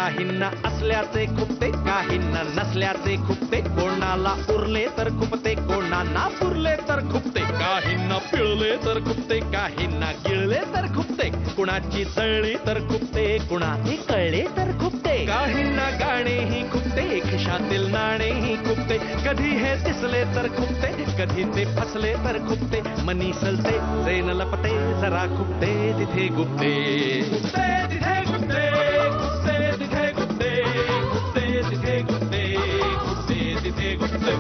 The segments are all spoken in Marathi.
काहींना असल्याचे खुपते, काहींना नसल्याचे खुपते, कोणाला उरले तर खुपते, कोणाला पुरले तर खुपते, काहींना पिळले तर खुपते, काहींना गिळले तर खुपते, कुणाची चळली तर खुपते, कुणाचे कळले तर खुपते, काहींना गाणेही खुपते, खिशातील नाणेही खुपते, कधी हे दिसले तर खुपते, कधी ते फसले तर खुपते, मनी सलते जेन लपते, जरा खुपते तिथे गुप्ते, खुपते तिथे गुप्ते, खुपते तिथे गुप्ते, खुपते तिथे गुप्ते, खुपते तिथे गुप्ते.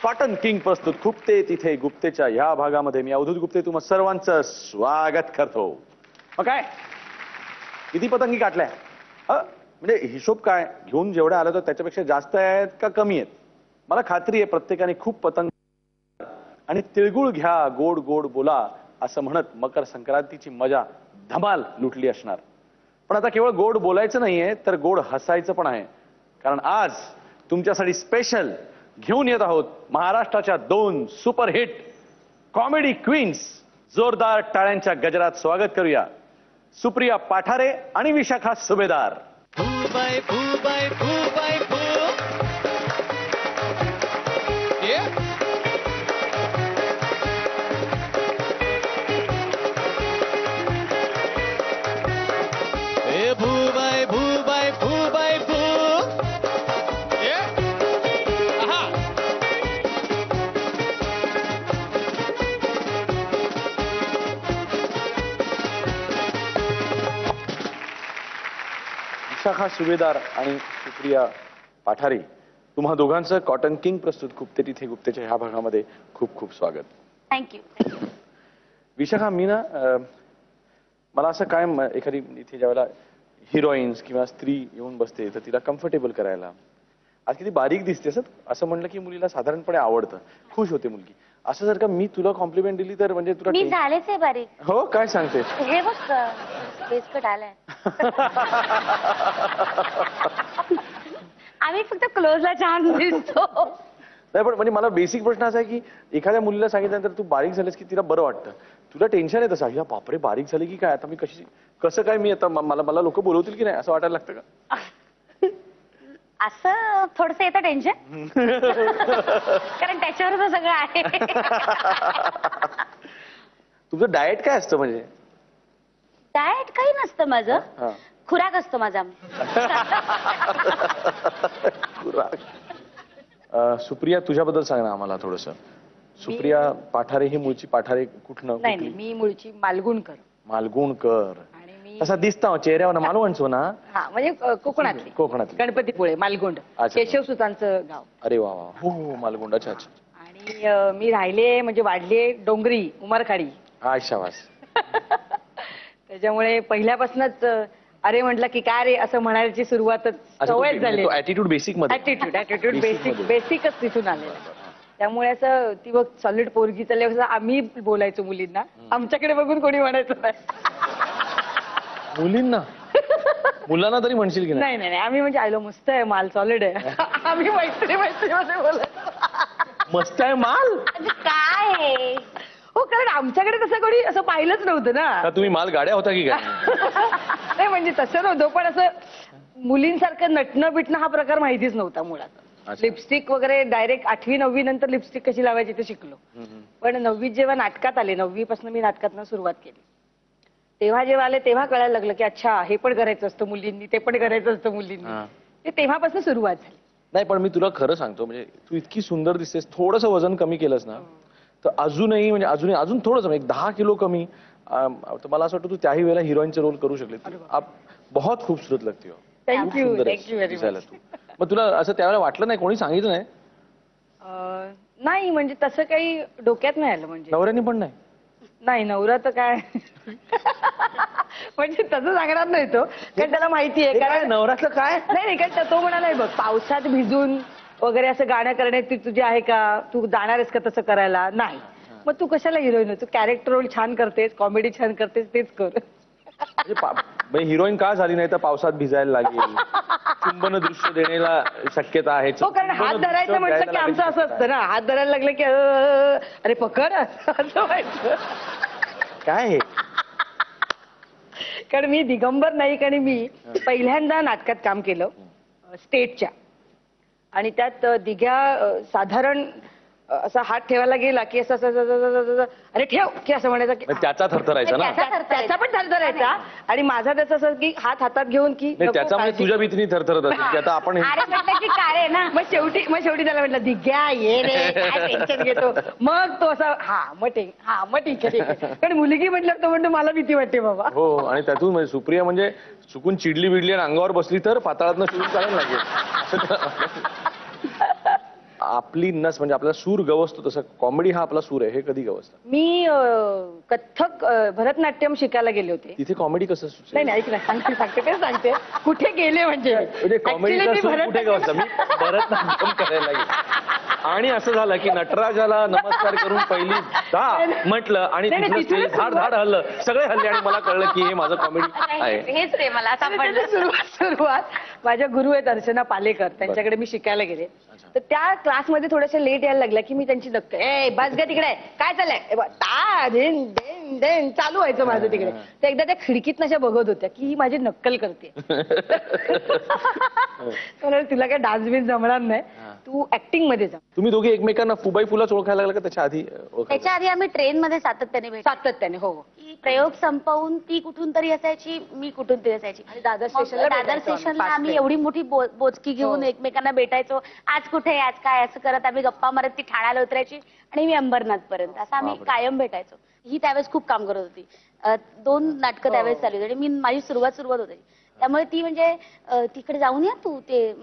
कॉटन किंग प्रस्तुत खुपते तिथे गुप्तेच्या ह्या भागामध्ये मी अवधूत गुप्ते तुम्हा सर्वांचं स्वागत करतो. मग काय किती पतंगी काटल्या? म्हणजे हिशोब काय घेऊन जेवढ्या आलं तर त्याच्यापेक्षा जास्त आहेत का कमी आहेत? मला खात्री आहे प्रत्येकाने खूप पतंग आणि तिळगुळ घ्या गोड गोड बोला असं म्हणत मकर संक्रांतीची मजा धमाल लुटली असणार. पण आता केवळ गोड बोलायचं नाहीये तर गोड हसायचं पण आहे. कारण आज तुमच्यासाठी स्पेशल घेऊन येत आहोत महाराष्ट्राच्या 2 सुपरहिट कॉमेडी क्वीन्स. जोरदार टाळ्यांच्या गजरात स्वागत करूया सुप्रिया पाठारे आणि विशाखा सुभेदार. फूबाई फूबाई फूबाई फू. ए भूबाई भूबाई फूबाई फू. विशाखा सुभेदार आणि सुप्रिया पाठारे तुम्हा दोघांचं कॉटन किंग प्रस्तुत खुपते तिथे गुप्तेच्या ह्या भागामध्ये खूप खूप स्वागत. थँक्यू. विशाखा मी ना मला असं काय एखादी इथे ज्यावेळेला हिरोईन्स किंवा स्त्री येऊन बसते तर तिला कम्फर्टेबल करायला आज किती बारीक दिसते असं म्हणलं की मुलीला साधारणपणे आवडतं, खुश होते मुलगी. असं जर का मी तुला कॉम्प्लिमेंट दिली तर म्हणजे तुला मी झालेच आहे बारीक. हो काय सांगते? हे बघ बेसकट आलाय. आम्ही फक्त क्लोजला छान दिसतो. नाही पण म्हणजे मला बेसिक प्रश्न असा आहे की एखाद्या मुलीला सांगितल्यानंतर तू बारीक झालीस की तिला बरं वाटतं. तुला टेन्शन आहे तसं या बापरे बारीक झाली की काय आता मी कसं काय मी आता मला लोक बोलवतील की नाही असं वाटायला लागतं का? असं थोडस येतं टेन्शन कारण त्याच्यावर सगळं आहे. तुझं डाएट काय असतं म्हणजे? डाएट काही नसतं माझं, खुराक असतो माझा. सुप्रिया तुझ्याबद्दल सांग ना आम्हाला थोडस. सुप्रिया पाठारे ही मूळची पाठारे कुठनं? नाही मी मूळची मालगुणकर. मालगुणकर. आणि मी तसा दिसता चेहऱ्यावर मालवणचो ना? हा म्हणजे कोकणातली गणपतीपुळे मालगुंड केशवसुतांचं गाव. अरे वा वा. हो हो मालगुंड. अच्छा अच्छा. आणि मी राहिले म्हणजे वाढले डोंगरी उमरखाडी. शाबास. त्याच्यामुळे पहिल्यापासूनच अरे म्हटलं की काय रे असं म्हणायची सुरुवातच सवय झाली. ऍटिट्यूड बेसिक मध्ये. ऍटिट्यूड बेसिकच तिथून आलेलं. त्यामुळे असं ती बघ सॉलिड पोरगी चालली आम्ही बोलायचो मुलींना, आमच्याकडे बघून कोणी म्हणायचं नाही. मुलींना मुलांना तरी म्हणशील की नाही? नाही आम्ही म्हणजे आयलो मस्त आहे माल सॉलिड आहे. आम्ही मैत्री मध्ये बोलायचो मस्त आहे माल. काय हो कारण आमच्याकडे तसं कोणी असं पाहिलंच नव्हतं ना. तुम्ही माल गाड्या होता की काय? नाही म्हणजे तसं नव्हतं पण असं मुलींसारखं नटणं बिटणं हा प्रकार माहितीच नव्हता मुळात. लिपस्टिक वगैरे डायरेक्ट 8वी 9वी नंतर लिपस्टिक कशी लावायची ते शिकलो. पण 9वीत जेव्हा नाटकात आले 9वी पासून मी नाटकातनं सुरुवात केली तेव्हा जेव्हा आले तेव्हा कळायला लागलं की अच्छा हे पण करायचं असतं मुलींनी ते पण करायचं असतं मुलींनी. ते तेव्हापासून सुरुवात झाली. नाही पण मी तुला खरं सांगतो म्हणजे तू इतकी सुंदर दिसतेस थोडंसं वजन कमी केलंस ना तर अजूनही म्हणजे अजून थोडंसं एक 10 किलो कमी तर मला असं वाटतं तू त्याही वेळेला हिरोईनचा रोल करू शकले. आप बहुत खूबसूरत लगती हो. Thank you very much. मग तुला असं त्यावेळेला वाटलं नाही कोणी सांगितलं नाही? नाही म्हणजे तसं काही डोक्यात नाही आलं. म्हणजे नवऱ्याने पण नाही? नाही नवरा तर काय म्हणजे तसं सांगणार नाही तो कारण त्याला माहिती आहे कारण नवऱ्याचं काय नाही कारण तो म्हणाला बघ पावसात भिजून वगैरे असं गाणं करण्यात तुझी आहे का तू जाणार आहेस का तसं करायला नाही मग तू कशाला हिरोईन तू कॅरेक्टर रोल छान करतेस कॉमेडी छान करतेस तेच कर हिरोईन का झाली नाही तर पावसात भिजायला लागेल चुंबन दृश्य देण्याला शक्यता आहे हो कारण हात धरायचं म्हटलं की आमचं असं असतं ना हात धरायला लागलं की अरे पकड असं व्हायचं काय हे कारण मी दिगंबर नाईक आणि मी पहिल्यांदा नाटकात काम केलं स्टेटच्या आणि त्यात दिघ्या साधारण असा हात ठेवायला गेला की असं अरे ठेव की असं म्हणायचं त्याचा थरथरायचा ना त्याचा पण थरथरायचा आणि माझा त्याचा असं की हात हातात घेऊन की त्याचा म्हणजे तुझ्या भीतीने थरथरत असेल की आता आपण अरे म्हटलं की काय आहे ना मग शेवटी त्याला म्हटलं दिघ्या ये रे काय टेन्शन घेतो मग तो असा मग ठीक आहे कारण मुलगी म्हटलं तो म्हणतो मला भीती वाटते बाबा हो आणि त्यातून म्हणजे सुप्रिया म्हणजे चुकून चिडली बिडली आणि अंगावर बसली तर पाताळातनं सुरू करायला लागेल आपली नस म्हणजे आपला सूर गवसतो तसं कॉमेडी हा आपला सूर आहे हे कधी गवसतं मी कथ्थक भरतनाट्यम शिकायला गेले होते तिथे कॉमेडी कसं नाही नाही ऐक ना सांगते तेच सांगते कुठे गेले म्हणजे कॉमेडी कुठे गवसतं मी भरतनाट्यम करायला गेलो आणि असं झालं की नटराजाला नमस्कार करून पहिली म्हटलं आणि धाड धाड हल्लं सगळे हल्ले आणि मला कळलं की हे माझं कॉमेडी आहे हेच रे मला सापडलं सुरुवात माझ्या गुरु आहेत अर्चना पालेकर त्यांच्याकडे मी शिकायला गेले तर त्या क्लासमध्ये थोडंसं लेट यायला लागलं की मी त्यांची नक्की बस ग तिकडे काय चाललंय चालू व्हायचं माझं तिकडे तर एकदा त्या खिडकीत अशा बघत होत्या की ही माझी नक्कल करते तुला काय डान्स बिन्स जमणार नाही तू ऍक्टिंग मध्ये जा तुम्ही दोघे एकमेकांना फुबाई फुलाच ओळखायला लागला का त्याच्या आधी त्याच्या आधी आम्ही ट्रेन मध्ये सातत्याने भेटतो सातत्याने हो की प्रयोग संपवून ती कुठून तरी असायची मी कुठून तरी असायची आणि दादर मग स्टेशनला दादर भेटायचो आम्ही, स्टेशनला पाच आम्ही ट्रेन. एवढी मोठी बोचकी घेऊन हो. एकमेकांना भेटायचो आज कुठे आज काय असं करत आम्ही गप्पा मारत ती ठाण्याला उतरायची आणि मी अंबरनाथ पर्यंत असं आम्ही कायम भेटायचो ही त्यावेळेस खूप काम करत होती 2 नाटकं त्यावेळेस चालू होती आणि मी माझी सुरुवात होती त्यामुळे ती म्हणजे तिकडे जाऊन या तू ते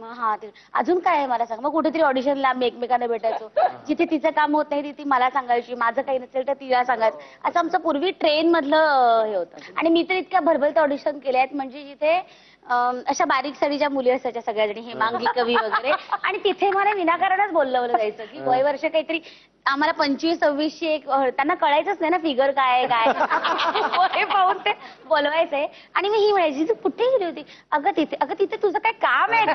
अजून काय आहे मला सांग मग कुठेतरी ऑडिशनला आम्ही एकमेकांना भेटायचो जिथे तिचं काम होत नाही ती मला सांगायची माझं काही नसेल तर तिला सांगायचं असं आमचं पूर्वी ट्रेन मधलं हे होतं आणि मी तर इतक्या भरभरत ऑडिशन केले आहेत म्हणजे जिथे अशा बारीक साडीच्या मुली असायच्या सगळ्या जणी हेमांगी कवी वगैरे आणि तिथे मला विनाकारणच बोलवलं जायचं की वय वर्ष काहीतरी आम्हाला 25-26 एक त्यांना कळायचंच नाही ना फिगर काय काय वय पाहून ते बोलवायचंय आणि मी ही म्हणायची तू कुठे गेली होती अगं तिथे तुझं काय काम आहे का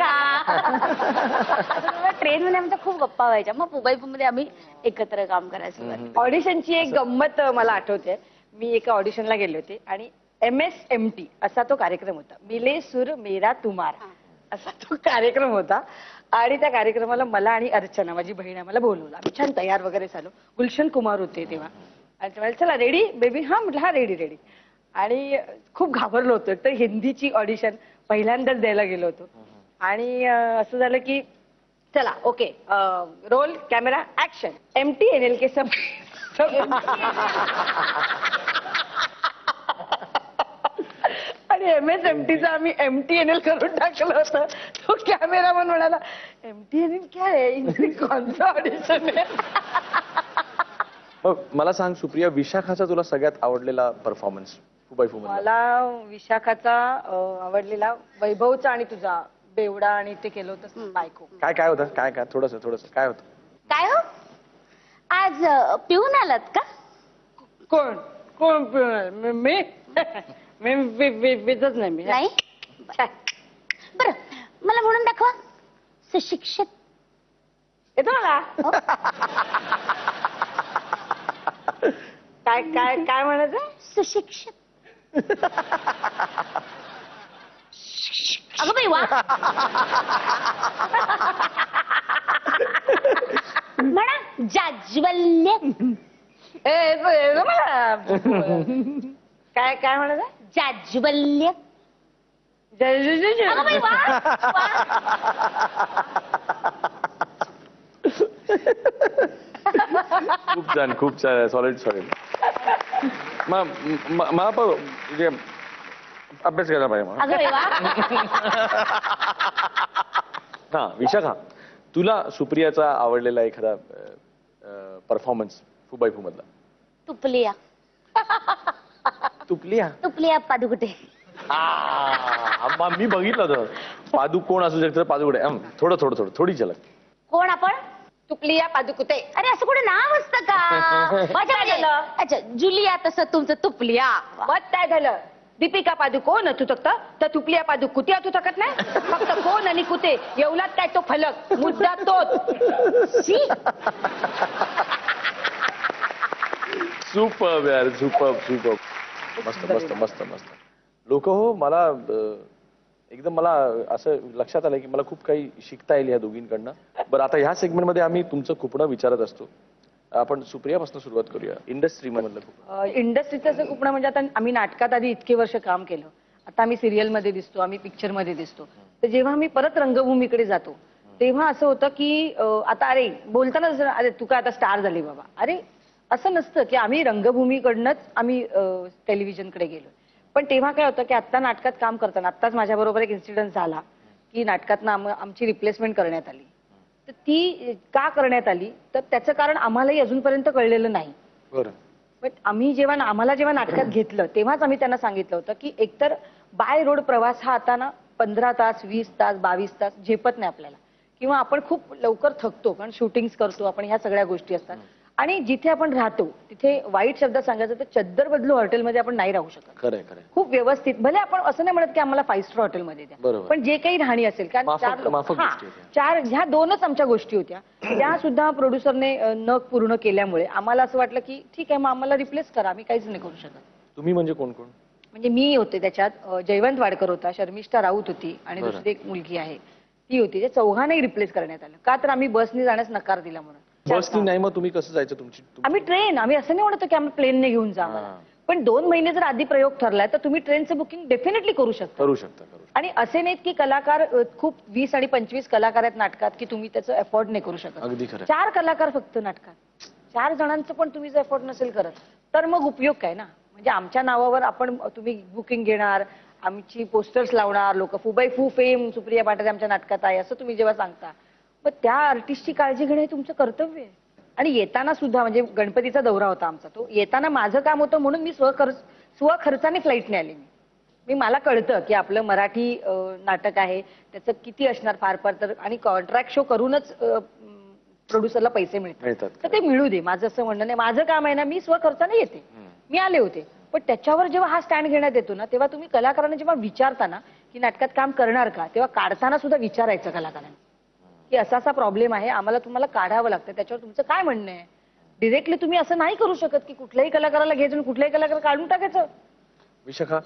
ट्रेन मध्ये आमच्या खूप गप्पा व्हायच्या मग मुंबईमध्ये आम्ही एकत्र काम करायचो ऑडिशनची एक गंमत मला आठवते मी एका ऑडिशनला गेले होते आणि MSMT असा तो कार्यक्रम होता मिले सुर मेरा तुमार असा तो कार्यक्रम होता आणि त्या कार्यक्रमाला मला आणि अर्चना माझी बहीण आम्हाला बोलवलं आम्ही छान तयार वगैरे झालो गुलशन कुमार होते तेव्हा आणि ते म्हणाले चला रेडी बेबी म्हटलं हा रेडी आणि खूप घाबरलो होतो तर हिंदीची ऑडिशन पहिल्यांदाच द्यायला गेलो होतो आणि असं झालं की चला okay roll camera action MTNL के सब आणि MSMTचा आम्ही MTNL करून टाकलं होतं तो कॅमेरामन म्हणाला MTNL क्या है इनकी कौन सा ऑडिशन है मग मला सांग सुप्रिया विशाखाचा तुला सगळ्यात आवडलेला परफॉर्मन्स फुबाई फुमधला मला विशाखाचा आवडलेला वैभवचा आणि तुझा बेवडा आणि ते केलं होतं बायको काय होतं काय थोडस काय होतं काय हो आज पिऊन आलात का कोण मी विजच नाही मी नाही बरं मला म्हणून दाखवा सुशिक्षित येतो मला काय म्हणायचं सुशिक्षित अगं बाई वा म्हणा जाज्वल्य मला काय म्हणायचं जाज्वल्य अगं बाई वा खूप छान सॉलिड मला पण म्हणजे अभ्यास करायला पाहिजे अगं बाई वा हा विशाखा तुला सुप्रियाचा आवडलेला एखादा परफॉर्मन्स फुबाई फुमधला तुपलिया तुपलिया तुपलिया पादुकुटे. मी बघितलं होतं. पादू कोण असू शकतं पादुकडे थोडी झलक. कोण आपण? तुपलिया पादुकुते. अरे असं कुठे नाव असतं का? माझ्या अच्छा जुलिया, तसं तुमचं तुपलिया. मग काय झालं? दीपिका पादुकोण असू शकतं तर तुपलिया पादुकुते असू शकत नाही. फक्त कोण आणि कुते एवढाच काय तो फलक, मुद्दा तोच. सुपर यार, सुपर. मस्त. लोक हो, मला एकदम मला असं लक्षात आलं की मला खूप काही शिकता येईल या दोघींकडनं. बरं, आता ह्या सेगमेंटमध्ये आम्ही तुमचं खुपणं विचारत असतो. आपण सुप्रियापासून सुरुवात करूया. इंडस्ट्री मधलं इंडस्ट्रीचं असं खूप म्हणजे आता आम्ही नाटकात आधी इतके वर्ष काम केलं, आता आम्ही सिरियल मध्ये दिसतो, आम्ही पिक्चर मध्ये दिसतो. तर जेव्हा आम्ही परत रंगभूमीकडे जातो तेव्हा असं होतं की आता अरे बोलताना जसं अरे तू काय आता स्टार झाली बाबा, अरे असं नसतं की आम्ही रंगभूमीकडनंच आम्ही टेलिव्हिजनकडे गेलो. पण तेव्हा काय होतं की आता नाटकात काम करताना आत्ताच माझ्याबरोबर एक इन्सिडेंट झाला की नाटकातनं आमची रिप्लेसमेंट करण्यात आली. तर ती का करण्यात आली तर त्याचं कारण आम्हालाही अजूनपर्यंत कळलेलं नाही. बरं. पण आम्हाला जेव्हा नाटकात घेतलं तेव्हाच आम्ही त्यांना सांगितलं होतं की एकतर बाय रोड प्रवास हा आता ना 15 तास 20 तास 22 तास झेपत नाही आपल्याला, किंवा आपण खूप लवकर थकतो कारण शूटिंग्स करतो आपण, ह्या सगळ्या गोष्टी असतात. आणि जिथे आपण राहतो तिथे वाईट शब्द सांगायचं तर चद्दर बदलू हॉटेलमध्ये आपण नाही राहू शकत. खरंय. खूप व्यवस्थित, भले आपण असं नाही म्हणत की आम्हाला 5 स्टार हॉटेलमध्ये द्या, पण जे काही राहणी असेल, कारण ह्या 2च आमच्या गोष्टी होत्या त्या सुद्धा प्रोड्युसरने न पूर्ण केल्यामुळे आम्हाला असं वाटलं की ठीक आहे, मग आम्हाला रिप्लेस करा, आम्ही काहीच नाही करू शकत. तुम्ही म्हणजे कोण? म्हणजे मी होते त्याच्यात, जयवंत वाडकर होता, शर्मिष्ठा राऊत होती आणि दुसरी एक मुलगी आहे ती होती. त्या चौघांनाही रिप्लेस करण्यात आलं. का तर आम्ही बसने जाण्यास नकार दिला म्हणून. बसनी नाही, मग तुम्ही कसं जायचं? आम्ही ट्रेन, आम्ही असं नाही म्हणतो की आम्ही प्लेनने घेऊन जा, पण 2 महिने जर आधी प्रयोग ठरलाय तर तुम्ही ट्रेनचं बुकिंग डेफिनेटली करू शकता. आणि असे नाहीत की कलाकार खूप 20 आणि 25 कलाकार आहेत नाटकात की तुम्ही त्याचं एफोर्ड नाही करू शकत. अगदी खरं. 4 कलाकार फक्त नाटकात, 4 जणांचं पण तुम्ही जर एफोर्ड नसेल करत तर मग उपयोग काय ना. म्हणजे आमच्या नावावर आपण तुम्ही बुकिंग घेणार, आमची पोस्टर्स लावणार, लोक फू फेम सुप्रिया पाठारे आमच्या नाटकात आहे असं तुम्ही जेव्हा सांगता, मग त्या आर्टिस्टची काळजी घेणं हे तुमचं कर्तव्य आहे. आणि येताना सुद्धा म्हणजे गणपतीचा दौरा होता आमचा, तो येताना माझं काम होतं म्हणून मी स्वखर्चाने फ्लाईटने आले. मी मला कळतं की आपलं मराठी नाटक आहे त्याचं किती असणार फार तर, आणि कॉन्ट्रॅक्ट शो करूनच प्रोड्युसरला पैसे मिळतात तर ते मिळू दे, माझं असं म्हणणं नाही. माझं काम आहे ना, मी स्वखर्चाने येते, मी आले होते. पण त्याच्यावर जेव्हा हा स्टँड घेण्यात येतो ना, तेव्हा तुम्ही कलाकारांना जेव्हा विचारताना की नाटकात काम करणार का, तेव्हा काढताना सुद्धा विचारायचं कलाकारांना की असा असा प्रॉब्लेम आहे, आम्हाला तुम्हाला काढावं लागतं, त्याच्यावर तुमचं काय म्हणणं आहे. डिरेक्टली तुम्ही असं नाही करू शकत की कुठल्याही कलाकाराला घ्यायचं कुठल्याही कलाकार काढून टाकायचं. विशाखा,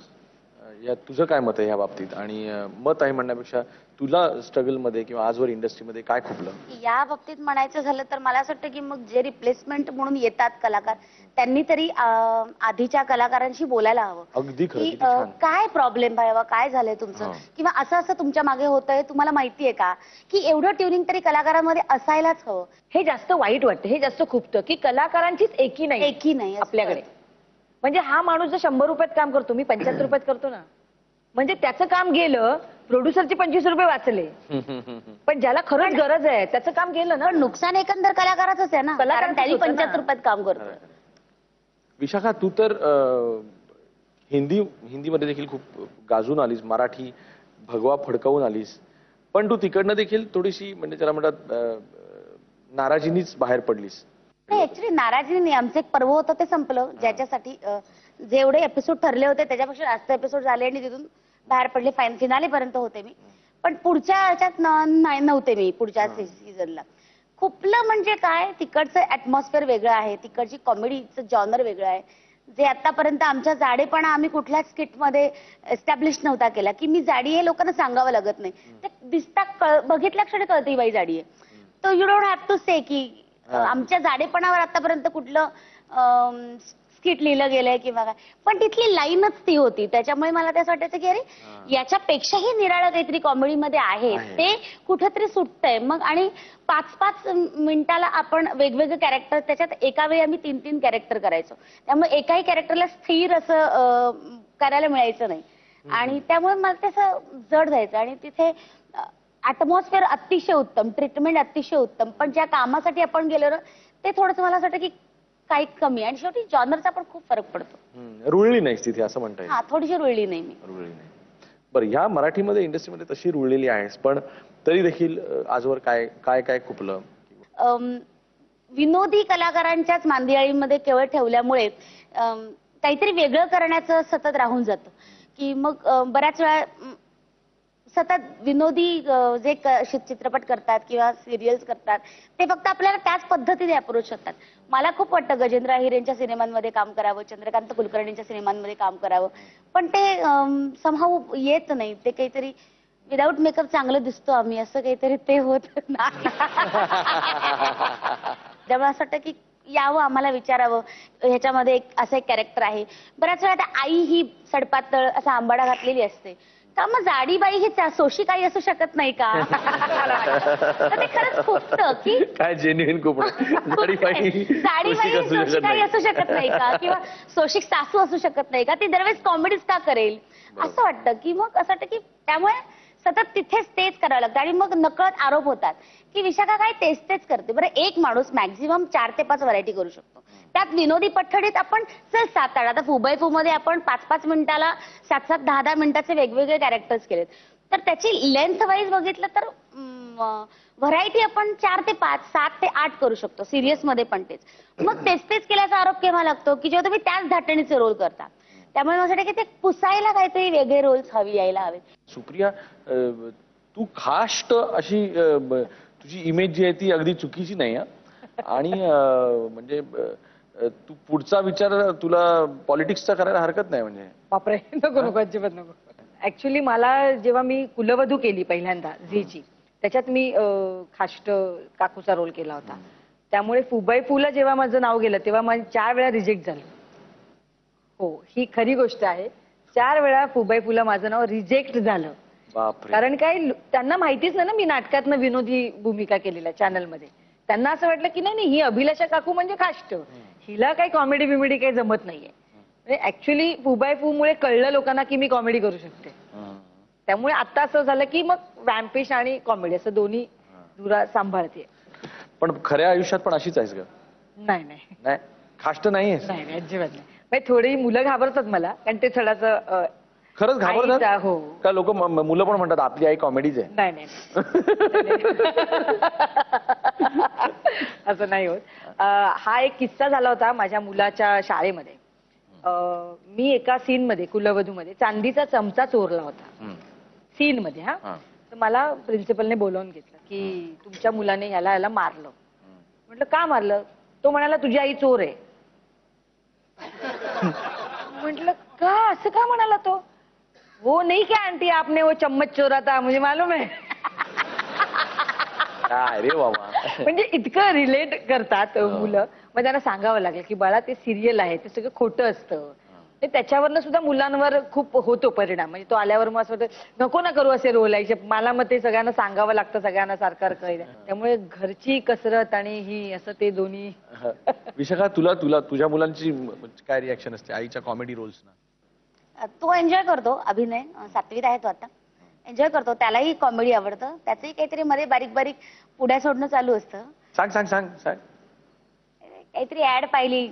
या तुझं काय मत आहे या बाबतीत? आणि मत आहे म्हणण्यापेक्षा तुला स्ट्रगल मध्ये किंवा आजवर इंडस्ट्रीमध्ये काय खुपलं या बाबतीत म्हणायचं झालं तर मला असं वाटतं की मग जे रिप्लेसमेंट म्हणून येतात कलाकार त्यांनी तरी आधीच्या कलाकारांशी बोलायला हवं. अगदी खरं. की काय प्रॉब्लेम आहे, काय झालंय तुमचं, किंवा असं असं तुमच्या मागे होतंय, तुम्हाला माहितीये का, की एवढं ट्युनिंग तरी कलाकारांमध्ये असायलाच हवं. हे जास्त वाईट वाटतं, हे जास्त खुपतं की कलाकारांचीच एकी नाही आपल्याकडे. म्हणजे हा माणूस जर 100 रुपयात काम करतो, मी 75 रुपयात करतो ना, म्हणजे त्याचं काम गेलं, प्रोड्युसरचे 25 रुपये वाचले, पण ज्याला खरंच गरज आहे त्याचं काम गेलं ना. नुकसान एकंदर कलाकाराचंच आहे ना, कारण त्यांनी 75 रुपयात काम करतो. विशाखा, तू तर हिंदीमध्ये देखील खूप गाजून आलीस, मराठी भगवा फडकावून आलीस, पण तू तिकडनं देखील थोडीशी म्हणजे त्याला म्हणतात नाराजीनीच बाहेर पडलीस. ऍक्च्युली नाराजी नाही, आमचं एक पर्व होतं ते संपलं, ज्याच्यासाठी जेवढे एपिसोड ठरले होते त्याच्यापेक्षा जास्त एपिसोड झाले आणि तिथून बाहेर पडले. फिनाले पर्यंत होते मी, पण पुढच्या ह्याच्यात नव्हते मी. पुढच्या सीझनला खुपलं म्हणजे काय, तिकडचं ऍटमॉस्फिअर वेगळं आहे, तिकडची कॉमेडीचं जॉनर वेगळं आहे, जे आतापर्यंत आमच्या जाडेपणा आम्ही कुठल्याच स्किटमध्ये एस्टॅब्लिश नव्हता केला. की मी जाडी आहे लोकांना सांगावं लागत नाही, ते दिसता बघितल्या क्षणी कळतं ही बाई जाडी आहे. तर यू डोंट हॅव टू से की आमच्या जाडेपणावर आतापर्यंत कुठलं स्किट लिहिलं गेलंय किंवा काय, पण तिथली लाईनच ती होती. त्याच्यामुळे मला असं वाटायचं की अरे याच्यापेक्षाही निराळं काहीतरी कॉमेडीमध्ये आहे, ते कुठेतरी सुटतंय. मग आणि 5-5 मिनिटाला आपण वेगवेगळे कॅरेक्टर, त्याच्यात एका वेळी आम्ही 3-3 कॅरेक्टर करायचो, त्यामुळे एकाही कॅरेक्टरला स्थिर असं करायला मिळायचं नाही. आणि त्यामुळे मला ते असं जड जायचं. आणि तिथे ऍटमॉस्फिअर अतिशय उत्तम, ट्रीटमेंट अतिशय उत्तम, पण ज्या कामासाठी आपण गेलो ना ते थोडंसं मला असं वाटतं की काही कमी. आणि शेवटी जॉनरचा पण खूप फरक पडतो. रुळली नाहीस तिथे असं म्हणता येईल. हा, थोडीशी रुळली नाही मी. रुळली नाही. बरं, ह्या मराठीमध्ये इंडस्ट्रीमध्ये तशी रुळलेली आहेस, पण तरी देखील आजवर काय काय काय खुपलं? विनोदी कलाकारांच्याच मांदियाळीमध्ये केवळ ठेवल्यामुळे काहीतरी वेगळं करण्याचं सतत राहून जातं, की मग बऱ्याच वेळा सतत विनोदी जे चित्रपट करतात किंवा सिरियल्स करतात ते फक्त आपल्याला त्याच पद्धतीने अप्रोच करतात. मला खूप वाटतं गजेंद्र अहिरेंच्या सिनेमांमध्ये काम करावं, चंद्रकांत कुलकर्णींच्या सिनेमांमध्ये काम करावं, पण ते समहाऊ येत नाही. ते काहीतरी विदाऊट मेकअप चांगलं दिसतो आम्ही असं काहीतरी ते होत नाही. त्यामुळे असं वाटतं की यावं, आम्हाला विचारावं, ह्याच्यामध्ये असं एक कॅरेक्टर आहे. बऱ्याच वेळा आई ही सडपातळ असा आंबाडा घातलेली असते, का मग जाडीबाई ही सोशी काही असू शकत नाही का? तर ते खरंच खूपतं की काय जेन्युइन जाडीबाई सोशी काही असू शकत नाही का, किंवा सोशिक सासू असू शकत नाही का, ती दरवेळेस कॉमेडीज का करेल असं वाटतं. की मग असं वाटतं की त्यामुळे सतत तिथेच तेच करावं लागतं. आणि मग नकळत आरोप होतात की विशाखा काय तेच तेच करते. बरं, एक माणूस मॅक्झिमम 4 ते 5 व्हरायटी करू शकतो. त्यात विनोदी पठडीत आपण 7-8, आता फुबाई मध्ये आपण 5-5 मिनिटाला 7-7, 10-10 मिनिटाचे वेगवेगळे कॅरेक्टर्स केलेत. तर त्याची लेंथ वाईज बघितलं तर व्हरायटी आपण 4 ते 5, 7 ते 8 करू शकतो. सिरियस मध्ये पण तेच. मग तेच तेच केल्याचा आरोप केव्हा लागतो की जेव्हा तुम्ही त्याच धाटणीचे रोल करता. त्यामुळे मला वाटतं की ते पुसायला काहीतरी वेगळे रोल्स यायला हवेत. सुप्रिया, तू खाष्ट अशी तुझी इमेज जी आहे ती अगदी चुकीची नाही. आणि म्हणजे तू पुढचा विचार तुला पॉलिटिक्सचा करायला हरकत नाही म्हणजे. बापरे, नको नको, अजिबात नको. ऍक्च्युली मला जेव्हा मी कुलवधू केली पहिल्यांदा झीची, त्याच्यात मी खाष्ट काकूचा रोल केला होता. त्यामुळे फुबाई फुला जेव्हा माझं नाव गेलं तेव्हा माझं 4 वेळा रिजेक्ट झालं. हो, ही खरी गोष्ट आहे. 4 वेळा फुबाई फुला माझं नाव रिजेक्ट झालं. कारण काय, त्यांना माहितीच नाही ना मी नाटकातनं विनोदी भूमिका केलेल्या चॅनलमध्ये. त्यांना असं वाटलं की नाही ही अभिलाषा काकू म्हणजे खाष्ट, हिला काही कॉमेडी बिमेडी काही जमत नाहीये. ऍक्च्युली फुबाई फू मुळे कळलं लोकांना की मी कॉमेडी करू शकते. त्यामुळे आता असं झालं की मग वॅम्पिश आणि कॉमेडी असं दोन्ही धुरा सांभाळते. पण खऱ्या आयुष्यात पण अशीच आहेस का? नाही नाही नाही, खाष्ट नाहीये. नाही, अजिबात नाही. थोडी मुलं घाबरतात मला, कारण ते थोडासा खरंच घाबरतात. हो, का लोक मुलं पण म्हणतात आपली आई कॉमेडीज आहे? नाही नाही असं नाही होत. हा एक किस्सा झाला होता माझ्या मुलाच्या शाळेमध्ये. मी एका सीन मध्ये कुलवधू मध्ये चांदीचा चमचा चोरला होता सीन मध्ये. हा, तर मला प्रिन्सिपलने बोलावून घेतलं की तुमच्या मुलाने ह्याला मारलं. म्हटलं का मारलं? तो म्हणाला तुझी आई चोर आहे. म्हटलं का, असं का म्हणाला तो? वो नहीं क्या आंटी आपने वो चम्मच चोरा था, मुझे मालूम है. अरे बाबा, म्हणजे इतकं रिलेट करतात मुलं. मग त्यांना सांगावं लागलं की बाळा ते सिरियल आहे, ते सगळं खोटं असतं. त्याच्यावरनं सुद्धा मुलांवर खूप होतो परिणाम. म्हणजे तो आल्यावर मग असं होतं नको ना करू असे रोल आहे. मला मग ते सगळ्यांना सांगावं लागतं, सगळ्यांना सारखं कळलं. त्यामुळे घरची कसरत आणि ही असं ते दोन्ही. विशाखा, तुला तुझ्या मुलांची काय रिॲक्शन असते आईच्या कॉमेडी रोल्सना? तो एन्जॉय करतो अभिनय. 7वीत आहे तो आता. एन्जॉय करतो, त्यालाही कॉमेडी आवडतं. त्याचंही काहीतरी मध्ये बारीक बारीक पुढ्या सोडणं चालू असतं. सांग सांग सांग सांग. काहीतरी ऍड पाहिली,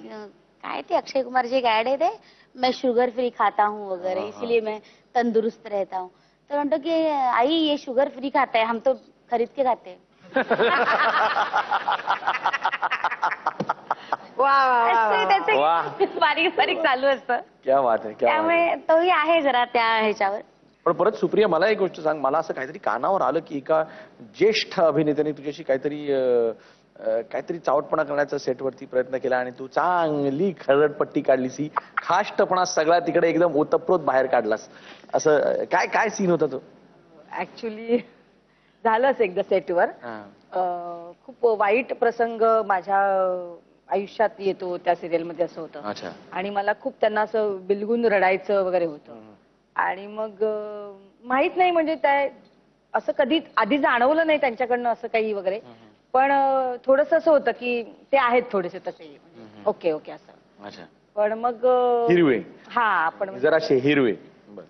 काय ती अक्षय कुमारची एक ऍड आहे, ते मैं शुगर फ्री खाता हूँ वगैरे इसलिए मैं तंदुरुस्त रहता हूँ. तर म्हणतो की आई ये शुगर फ्री खाता है, हम तो खरीद के खाते हैं. त्याचे बारीक बारीक चालू असतं. क्या बात आहे. त्यामुळे तोही आहे जरा त्या ह्याच्यावर. पण परत सुप्रिया, मला एक गोष्ट सांग. मला असं काहीतरी कानावर आलं की एका ज्येष्ठ अभिनेत्याने तुझ्याशी काहीतरी चावटपणा करण्याचा सेटवरती प्रयत्न केला आणि तू चांगली खरडपट्टी काढलीस. ही खाष्टपणा सगळा तिकडे एकदम ओतप्रोत बाहेर काढलास. असं काय काय सीन होता तो? ऍक्च्युली झालंच एकदा सेटवर. खूप वाईट प्रसंग माझ्या आयुष्यात येतो त्या सिरियलमध्ये, असं होतं. आणि मला खूप त्यांना असं बिलगून रडायचं वगैरे होतं. आणि मग माहित नाही म्हणजे त्या असं कधी आधी जाणवलं नाही त्यांच्याकडनं असं काही वगैरे. पण थोडस असं होतं की ते आहेत थोडेसे तसे, ओके ओके असं. पण मग हिरवे, हा आपण जराशे हिरवे.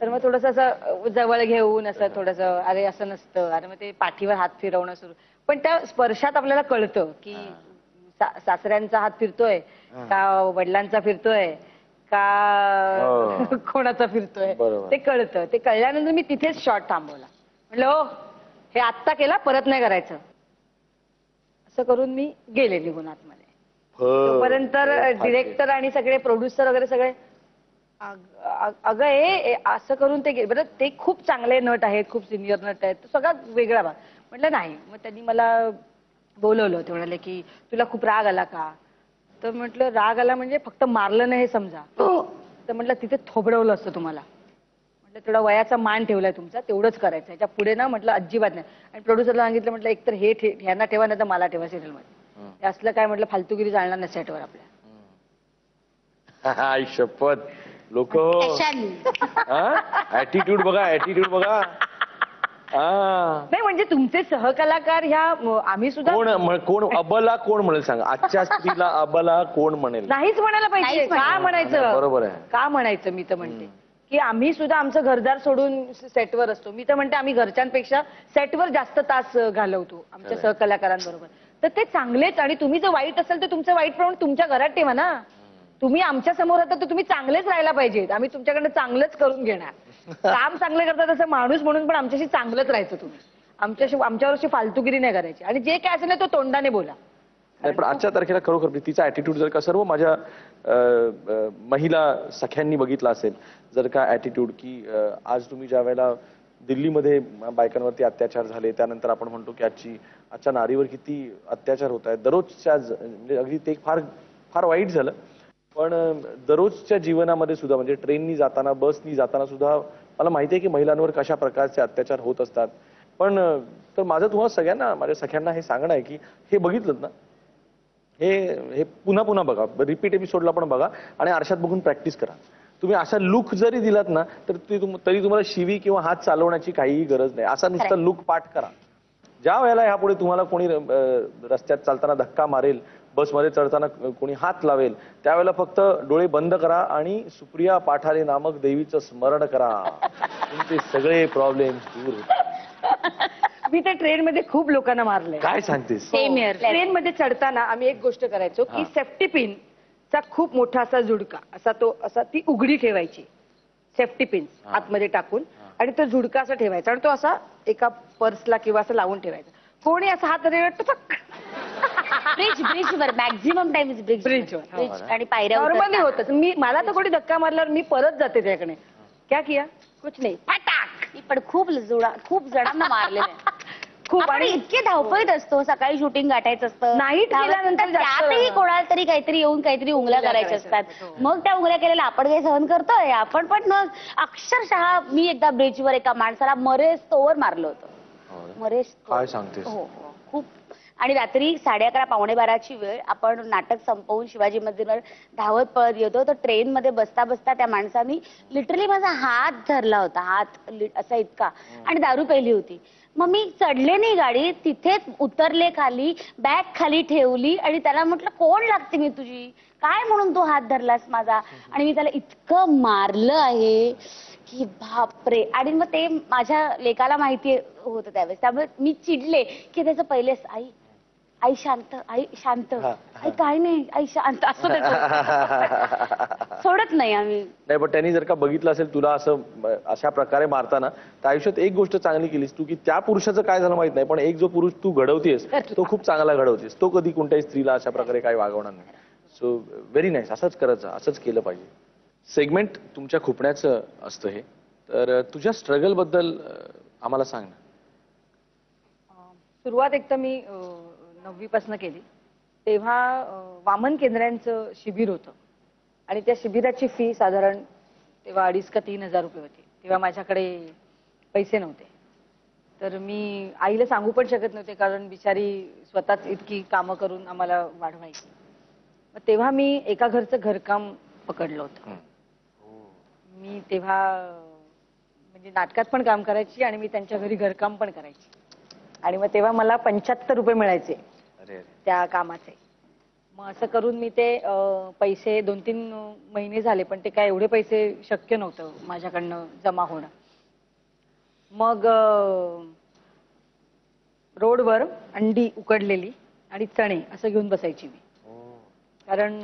तर मग थोडस असं जवळ घेऊन असं थोडस अरे असं नसतं, अरे मग ते पाठीवर हात फिरवणं सुरू. पण त्या स्पर्शात आपल्याला कळतं की सासऱ्यांचा हात फिरतोय का वडिलांचा फिरतोय का कोणाचा फिरतोय ते कळतं. ते कळल्यानंतर मी तिथेच शॉट थांबवला. म्हणलं हो हे आत्ता केला परत नाही करायचं असं करून मी गेले निघून आतमध्ये. तोपर्यंत डिरेक्टर आणि सगळे प्रोड्युसर वगैरे सगळे अगं हे असं करून ते बरं ते खूप चांगले नट आहेत, खूप सिनियर नट आहेत, सगळा वेगळा भाग. म्हटलं नाही. मग त्यांनी मला बोलवलं. ते म्हणाले की तुला खूप राग आला का? तर म्हटलं राग आला म्हणजे फक्त मारलं नाही हे समजा. तर म्हटलं तिथे थोबडवलं असतं तुम्हाला. म्हटलं तेवढा वयाचा मान ठेवलाय तुमचा तेवढंच करायचं, याच्या पुढे ना म्हटलं अजिबात नाही. आणि प्रोड्युसरला सांगितलं म्हटलं एकतर हे ह्यांना ठेवा नाही तर मला ठेवा सिरियल मध्ये. असलं काय म्हटलं फालतूगिरी चालणार नाही सेटवर आपल्या. आई शपथ लोक ऍटिट्यूड बघा, ऍटिट्यूड बघा. नाही म्हणजे तुमचे सहकलाकार ह्या आम्ही सुद्धा कोण अबला कोण म्हणेल सांगा? आजच्या स्त्रीला अबला कोण म्हणेल? नाहीच म्हणायला पाहिजे. का म्हणायचं? बरोबर आहे. का म्हणायचं? मी तर म्हणते की आम्ही सुद्धा आमचं घरदार सोडून सेटवर असतो. मी तर म्हणते आम्ही घरच्यांपेक्षा सेटवर जास्त तास घालवतो आमच्या सहकलाकारांबरोबर. तर ते चांगलेच. आणि तुम्ही जर वाईट असेल तर तुमचं वाईट प्रमाण तुमच्या घरात ठेवा ना. तुम्ही आमच्या समोर आता तर तुम्ही चांगलेच राहायला पाहिजेत. आम्ही तुमच्याकडनं चांगलंच करून घेणार. काम चांगलं करता तसं माणूस म्हणून पण आमच्याशी चांगलंच राहायचं. तुम्ही आमच्यावरची फालतूगिरी नाही करायची. आणि जे काय असेल ना तो तोंडाने बोला. नाही पण आजच्या तारखेला खरोखर तिचा ऍटिट्यूड जर का सर्व माझ्या महिला सख्यांनी बघितला असेल, जर का ऍटिट्यूड की आज तुम्ही ज्या वेळेला दिल्लीमध्ये बायकांवरती अत्याचार झाले, त्यानंतर आपण म्हणतो की आजच्या नारीवर किती अत्याचार होत आहेत दररोजच्या, म्हणजे अगदी ते फार फार वाईट झालं. पण दररोजच्या जीवनामध्ये सुद्धा म्हणजे ट्रेननी जाताना, बसनी जाताना सुद्धा मला माहिती आहे की महिलांवर कशा प्रकारचे अत्याचार होत असतात. पण तर माझं तुम्हाला सगळ्यांना, माझ्या सख्यांना हे सांगणं आहे की हे बघितलं ना, हे पुन्हा पुन्हा बघा, रिपीट एपिसोडला पण बघा आणि आरशात बघून प्रॅक्टिस करा. तुम्ही असा लुक जरी दिलात ना तर तरी तुम्हाला शिवी किंवा हात चालवण्याची काहीही गरज नाही. असा नुसता लुक पाठ करा. ज्या वेळेला ह्यापुढे तुम्हाला कोणी रस्त्यात चालताना धक्का मारेल, बसमध्ये चढताना कोणी हात लावेल, त्यावेळेला फक्त डोळे बंद करा आणि सुप्रिया पाठारे नामक देवीचं स्मरण करा. तुमचे सगळे प्रॉब्लेम दूर होतील. मी त्या ट्रेनमध्ये खूप लोकांना मारलंय. काय सांगतेस? ट्रेनमध्ये चढताना आम्ही एक गोष्ट करायचो की सेफ्टी पिन चा खूप मोठा असा जुडका असा ती उघडी ठेवायची. सेफ्टी पिन आतमध्ये टाकून आणि तो जुडका असा ठेवायचा आणि तो असा एका पर्सला किंवा असं लावून ठेवायचा. कोणी असा हात ब्रिजवर मॅक्झिमम टाइम ब्रिजवर आणि पायऱ्या नॉर्मली होतच. मला तर कोणी धक्का मारल्यावर मी परत जाते त्याकडे. क्या किया? कुछ नाही. फटाक. पण खूप जणांना मारलेलं खूप. आणि इतके धावपळीत असतो, सकाळी शूटिंग गाठायचं असतं, नाईट केल्यानंतर त्यातही कोणाला तरी काहीतरी येऊन काहीतरी उंगल्या करायच्या असतात. मग त्या उंगल्या केलेल्या आपण काही सहन करतोय आपण पण. मग अक्षरशः मी एकदा ब्रिजवर एका माणसाला मरेस तोवर मारलं होतं. मरेस. काय सांगतेस? हो खूप. आणि रात्री 11:30 पावणे 12ची वेळ, आपण नाटक संपवून शिवाजी मंदिरवर धावत पळत येतो, तर ट्रेन मध्ये बसता बसता त्या माणसानी लिटरली माझा हात धरला होता, हात असा इतका, आणि दारू पेली होती. मग मी चढले नाही गाडी, तिथेच उतरले खाली, बॅग खाली ठेवली आणि त्याला म्हटलं कोण लागते मी तुझी, काय म्हणून तू हात धरलास माझा. आणि मी त्याला इतकं मारलं आहे की बापरे. आणि मग ते माझ्या लेकाला माहिती होतं त्यावेळेस, त्यामुळे मी चिडले की त्याचं पहिलेच आई शांत, आई शांत, आई काय नाही, आई शांत, असं सोडत नाही आम्ही. नाही पण त्यांनी जर का बघितलं असेल तुला असं अशा प्रकारे मारताना, तर आयुष्यात एक गोष्ट चांगली केलीस तू की त्या पुरुषाचं काय झालं माहित नाही, पण एक जो पुरुष तू घडवतेस तो खूप चांगला घडवतेस. तो कधी कोणत्याही स्त्रीला अशा प्रकारे काय वागवणार नाही. So very nice. असंच करायचं, असंच केलं पाहिजे. सेगमेंट तुमच्या खुपण्याचं असतं हे. तर तुझ्या स्ट्रगल बद्दल आम्हाला सांग ना. सुरुवात एक तर मी 9वी पासून केली. तेव्हा वामन केंद्रांचं शिबिर होतं आणि त्या शिबिराची फी साधारण तेव्हा 2,500 का 3,000 रुपये होती. तेव्हा माझ्याकडे पैसे नव्हते. तर मी आईला सांगू पण शकत नव्हते, कारण बिचारी स्वतःच इतकी कामं करून आम्हाला वाढवायची. मग तेव्हा मी एका घरचं घरकाम पकडलं होतं. मी तेव्हा म्हणजे नाटकात पण काम करायची आणि मी त्यांच्या घरी घरकाम पण करायची. आणि मग तेव्हा मला 75 रुपये मिळायचे त्या कामाचे. मग असं करून मी ते पैसे 2-3 महिने झाले, पण ते काय एवढे पैसे शक्य नव्हतं माझ्याकडनं जमा होणं. मग रोडवर अंडी उकडलेली आणि चणे असं घेऊन बसायची मी. कारण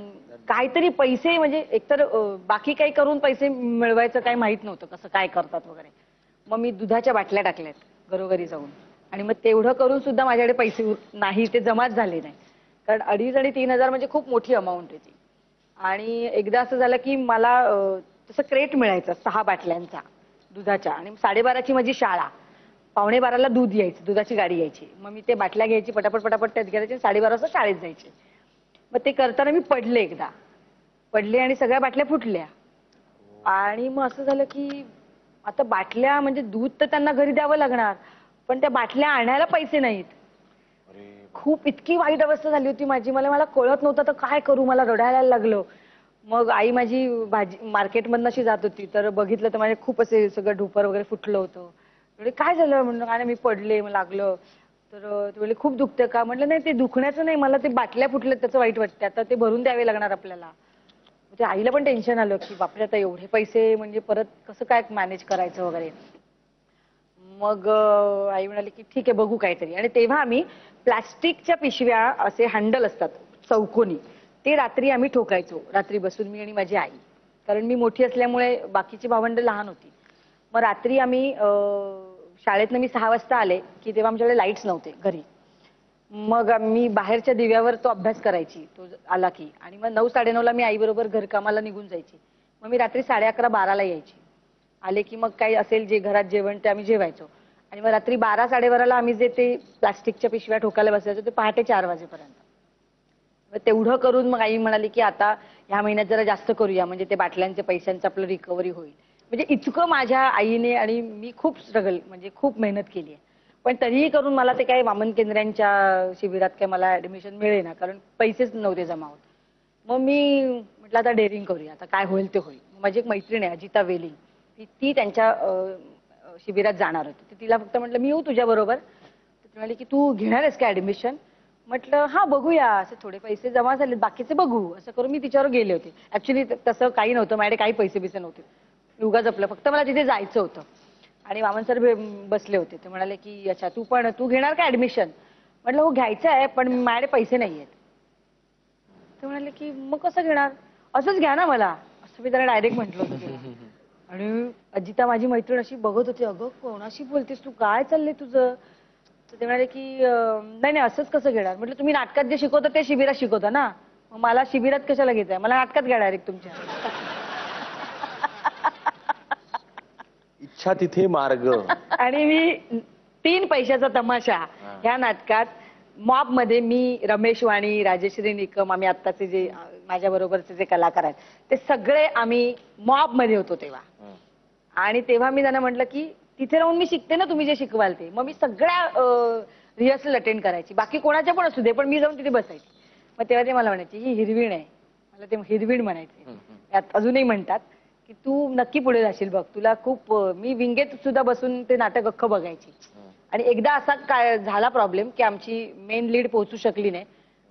काहीतरी पैसे म्हणजे एकतर बाकी काही करून पैसे मिळवायचं काही माहित नव्हतं कसं काय करतात वगैरे. मग मी दुधाच्या बाटल्या टाकल्यात घरोघरी जाऊन आणि मग तेवढं करून सुद्धा माझ्याकडे पैसे नाही, ते जमाच झाले नाही. कारण 2,500 आणि 3,000 म्हणजे खूप मोठी अमाऊंट आहे ती. आणि एकदा असं झालं की मला तसं क्रेट मिळायचं 6 बाटल्यांचा दुधाच्या आणि 12:30ची माझी शाळा. 11:45ला दूध यायचं, दुधाची गाडी यायची. मग मी ते बाटल्या घ्यायची, पटापट पटापट त्यात घ्यायचे, 12:30 वाजता शाळेत जायचे. मग ते करताना मी पडले एकदा, पडले आणि सगळ्या बाटल्या फुटल्या. आणि मग असं झालं की आता बाटल्या म्हणजे दूध तर त्यांना घरी द्यावं लागणार, पण त्या बाटल्या आणायला पैसे नाहीत. खूप इतकी वाईट अवस्था झाली होती माझी. मला कळत नव्हतं तर काय करू, मला रडायला लागलं. मग आई माझी भाजी मार्केटमधनं अशी जात होती, तर बघितलं तर माझे खूप असे सगळं ढोपर वगैरे फुटलं होतं. म्हणजे काय झालं म्हणलं, काय नाही मी पडले, मला लागलं. तर ते बोलले खूप दुखतं का? म्हटलं नाही, ते दुखण्याचं नाही, मला ते बाटल्या फुटल्यात त्याचं वाईट वाटतं, आता ते भरून द्यावे लागणार आपल्याला. ते आईला पण टेन्शन आलं की बापरे आता एवढे पैसे म्हणजे परत कसं काय मॅनेज करायचं वगैरे. मग आई म्हणाली की ठीक आहे बघू काहीतरी. आणि तेव्हा आम्ही प्लास्टिकच्या पिशव्या, असे हँडल असतात चौकोनी, ते रात्री आम्ही ठोकायचो, रात्री बसून मी आणि माझी आई. कारण मी मोठी असल्यामुळे बाकीची भावंड लहान होती. मग रात्री आम्ही शाळेतनं मी 6 वाजता आले की तेव्हा आमच्याकडे लाईट्स नव्हते घरी. मग मी बाहेरच्या दिव्यावर तो अभ्यास करायची, तो आला की. आणि मग 9-9:30ला मी आईबरोबर घरकामाला निघून जायची. मग मी रात्री 11:30-12ला यायची. आले की मग काही असेल जे घरात जेवण ते आम्ही जेवायचो. आणि मग रात्री 12-12:30ला आम्ही जे ते प्लास्टिकच्या पिशव्या ठोकायला बसायचो ते पहाटे 4 वाजेपर्यंत. मग तेवढं करून मग आई म्हणाली की आता ह्या महिन्यात जरा जास्त करूया, म्हणजे ते बाटल्यांच्या पैशांचं आपलं रिकव्हरी होईल. म्हणजे इतकं माझ्या आईने आणि मी खूप स्ट्रगल, म्हणजे खूप मेहनत केली आहे. पण तरीही करून मला ते काही वामन केंद्रांच्या शिबिरात काय मला ऍडमिशन मिळेना, कारण पैसेच नव्हते जमा होत. मग मी म्हटलं आता डेअरिंग करूया, आता काय होईल ते होईल. माझी एक मैत्रीण आहे अजिता वेलिंग, ती त्यांच्या शिबिरात जाणार होती. तिला फक्त म्हटलं मी येऊ तुझ्या बरोबर. ती म्हणाली की तू घेणार आहेस का ऍडमिशन? म्हटलं हा बघूया, असे थोडे पैसे जमा झाले, बाकीचे बघू. असं करून मी तिच्यावर गेले होते. ऍक्च्युली तसं काही नव्हतं, माझ्याकडे काही पैसे बिसे नव्हते, उगाच आपलं, फक्त मला तिथे जायचं होतं. आणि वामन सर बसले होते, ते म्हणाले की अच्छा तू घेणार का ऍडमिशन? म्हटलं हो घ्यायचं आहे, पण माझ्याकडे पैसे नाही आहेत. ते म्हणाले की मग कसं घेणार? असंच घ्या ना मला, असं मी त्याला डायरेक्ट म्हटलं होतं. आणि अजिता माझी मैत्रीण अशी बघत होती, अगं कोणाशी बोलतेस तू, काय चाललंय तुझं? तर ते म्हणाले की नाही असंच कसं घेणार? म्हटलं तुम्ही नाटकात जे शिकवता ते शिबिरात शिकवता ना, मग मला शिबिरात कशाला घेताय? मला नाटकात घ्या डायरेक्ट तुमच्या. इच्छा तिथे मार्ग. आणि मी 3 पैशाचा तमाशा ह्या नाटकात मॉब मध्ये मी, रमेश वाणी, राजेश्री निकम, आम्ही आत्ताचे जे माझ्या बरोबरचे जे कलाकार आहेत ते सगळे आम्ही मॉब मध्ये होतो तेव्हा. आणि तेव्हा मी त्यांना म्हटलं की तिथे राहून मी शिकते ना तुम्ही जे शिकवाल ते. मग मी सगळ्या रिहर्सल अटेंड करायची, बाकी कोणाच्या पण असू दे, पण मी जाऊन तिथे बसायची. मग तेव्हा ते मला म्हणायचे ही हिरवीण आहे, मला ते हिरवीण म्हणायचे. त्यात अजूनही म्हणतात की तू नक्की पुढे जाशील बघ, तुला खूप. मी विंगेत सुद्धा बसून ते नाटक अख्खं बघायची. आणि एकदा असा काय झाला प्रॉब्लेम की आमची मेन लीड पोहोचू शकली नाही,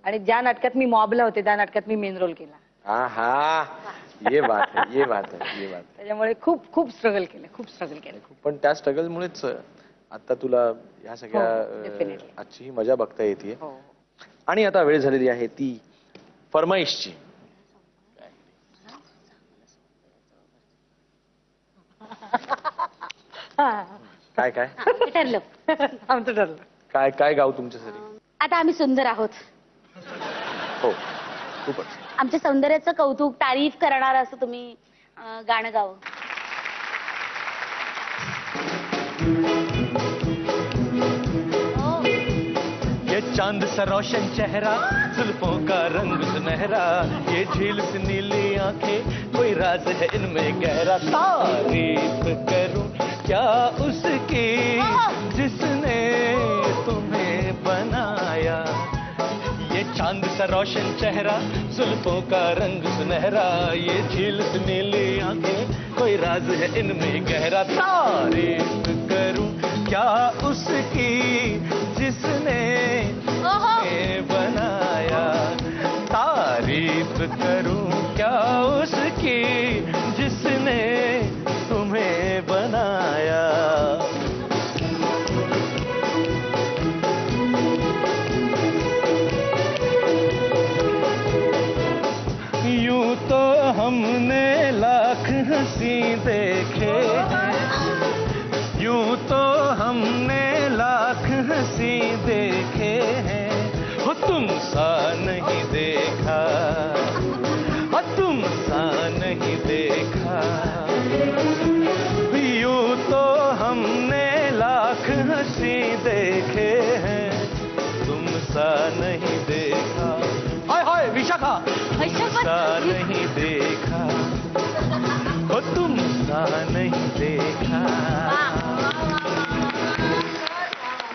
आणि ज्या नाटकात मी मॉबला होते त्या नाटकात मी मेन रोल केला. ये बात है, ये बात है, ये बात. त्याच्यामुळे खूप खूप स्ट्रगल केलं, खूप स्ट्रगल केलं. पण त्या स्ट्रगलमुळेच आता तुला ह्या सगळ्या आजची ही मजा बघता येते. आणि आता वेळ झालेली आहे ती फरमाईशची. काय काय ठरलं. आमचं ठरलं. काय काय गाव तुमच्यासाठी? आता आम्ही सुंदर आहोत. हो खूपच. आमच्या सौंदर्याचं कौतुक, तारीफ करणार असं तुम्ही गाणं गावं. ये चांद सा रोशन चेहरा, जुल्फों का रंग सुनहरा, ये झील सी नीली आंखें, कोई राज है इनमें गहरा. तारीफ करूं क्या उसकी जिसने तुम्हें बनाया. ये चांद सा रोशन चेहरा, जुल्फों का रंग सुनहरा, ये झील सी नीली आंखें, कोई राज है इनमें गहरा. तारीफ करूं क्या उसकी जिसने तुम्हें बनाया. तारीफ करूं क्या उसकी जिसने तुम्हें बनाया. हमने लाख हंसी देखे हैं, यूं तो हमने लाख हंसी देखे हैं, हो तुम सा नहीं देखा, हो तुम सा नहीं देखा, यूं तो हमने लाख हंसी देखे हैं, तुम सा नहीं देखा, हाय हाय विशाखा, सा नहीं देखा, हो तुम सा नहीं देखा.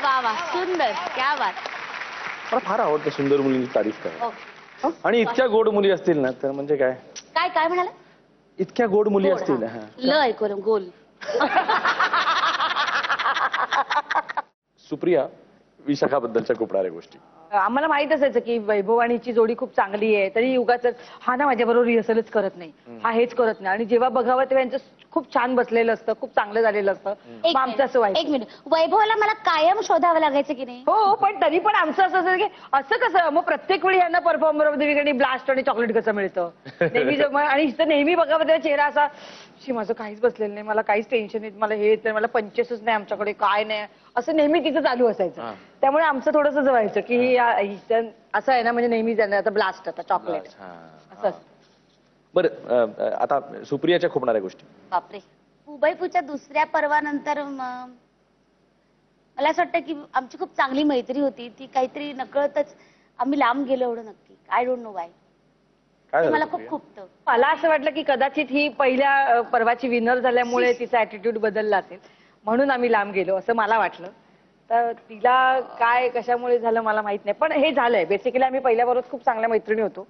वा वा, सुंदर, क्या बात. मला फार आवडतं सुंदर मुलींची तारीफ करायला. हो. आणि इतक्या गोड मुली असतील ना तर म्हणजे काय, काय काय म्हणाला? इतक्या गोड मुली गोड, असतील. हा. हा. ल ऐकून गोल. सुप्रिया विशाखाबद्दलच्या खूप साऱ्या गोष्टी. आम्हाला माहित असायचं की वैभव आणि हिची जोडी खूप चांगली आहे, तरी उगाच हा ना माझ्या बरोबर रिहर्सलच करत नाही, हा हेच करत नाही, आणि जेव्हा बघावं तेव्हा यांचं खूप छान बसलेलं असतं, खूप चांगलं झालेलं असतं. मग आमचं असं एक व्हायचं. मिनिट, वैभवला मला कायम शोधावं लागायचं की नाही? हो, पण तरी पण आमचं असं असायचं की असं कसं, मग प्रत्येक वेळी यांना परफॉर्मर ऑफ द वीक आणि ब्लास्ट आणि चॉकलेट कसं मिळतं नेहमी आणि हिचं नेहमी बघावं तेव्हा चेहरा असा, शी माझं काहीच बसलेलं नाही, मला काहीच टेन्शन नाही, मला हे नाही, मला पंचेसच नाही आमच्याकडे, काय नाही, असं नेहमी तिचं चालू असायचं. त्यामुळे आमचं थोडंसं व्हायचं की हिचं असं आहे ना, म्हणजे नेहमी जाणार आता ब्लास्ट, आता चॉकलेट असं असतं. बरं, आता सुप्रियाच्या खूप साऱ्या गोष्टी. बापरे, उबईपूच्या दुसऱ्या पर्वानंतर मला असं वाटतं की आमची खूप चांगली मैत्री होती, ती काहीतरी नकळतच आम्ही लांब गेलो एवढं नक्की. I don't know Y. काय मला झालं खूप सुप्रिया? खुपतं. मला असं वाटलं की कदाचित ही पहिल्या पर्वाची विनर झाल्यामुळे तिचा ऍटिट्यूड बदलला असेल, म्हणून आम्ही लांब गेलो असं मला वाटलं. तर तिला काय कशामुळे झालं मला माहित नाही, पण हे झालंय बेसिकली आम्ही पहिल्याबरोबर खूप चांगल्या मैत्रिणी होतो,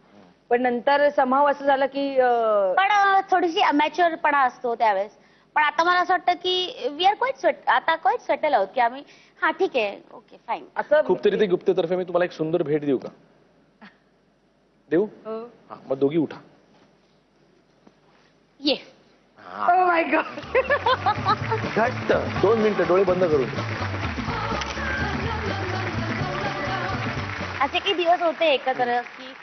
पण नंतर समहाव असं झालं की पण थोडीशी अमॅच्युअरपणा असतो त्यावेळेस. पण आता मला असं वाटतं की वी आर क्वाईट सेटल आहोत की आम्ही, हा ठीक आहे, ओके फाईन. असं खूप तरी ते गुप्तेतर्फे मी तुम्हाला एक सुंदर भेट देऊ का? देऊ? हा, मग दोघी उठा. ये. Oh my God. घट्ट 2 मिनिटं डोळे बंद करून. असे काही दिवस होते एकत्र की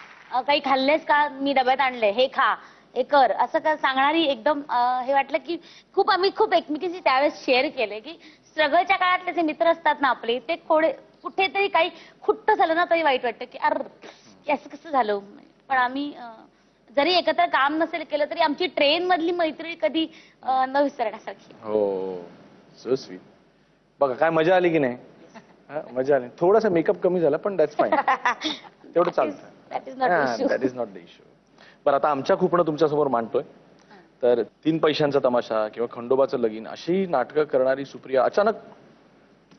काही खाल्लेस का, मी डब्यात आणले, हे खा, हे कर, असं का सांगणारी एकदम हे वाटलं की खूप एकमेकींशी त्यावेळेस शेअर केले की स्ट्रगलच्या काळातले जे मित्र असतात ना आपले, ते कुठेतरी काही खुट्ट झालं ना तरी वाईट वाटतं की अरे असं कसं झालं. पण आम्ही जरी एकत्र काम नसेल केलं तरी आमची ट्रेन मधली मैत्री कधी न विसरण्यासारखी. हो, सो स्वीट. बघा काय मजा आली की नाही? हा, मजा आली. थोडासा मेकअप कमी झाला पण दॅट्स फाईन. तेवढं चालतं. That is not issue. That is not the issue. बरं, आता आमच्या खुपणं तुमच्यासमोर मांडतोय. तर 3 पैशांचा तमाशा किंवा खंडोबाचं लगीन अशी नाटकं करणारी सुप्रिया अचानक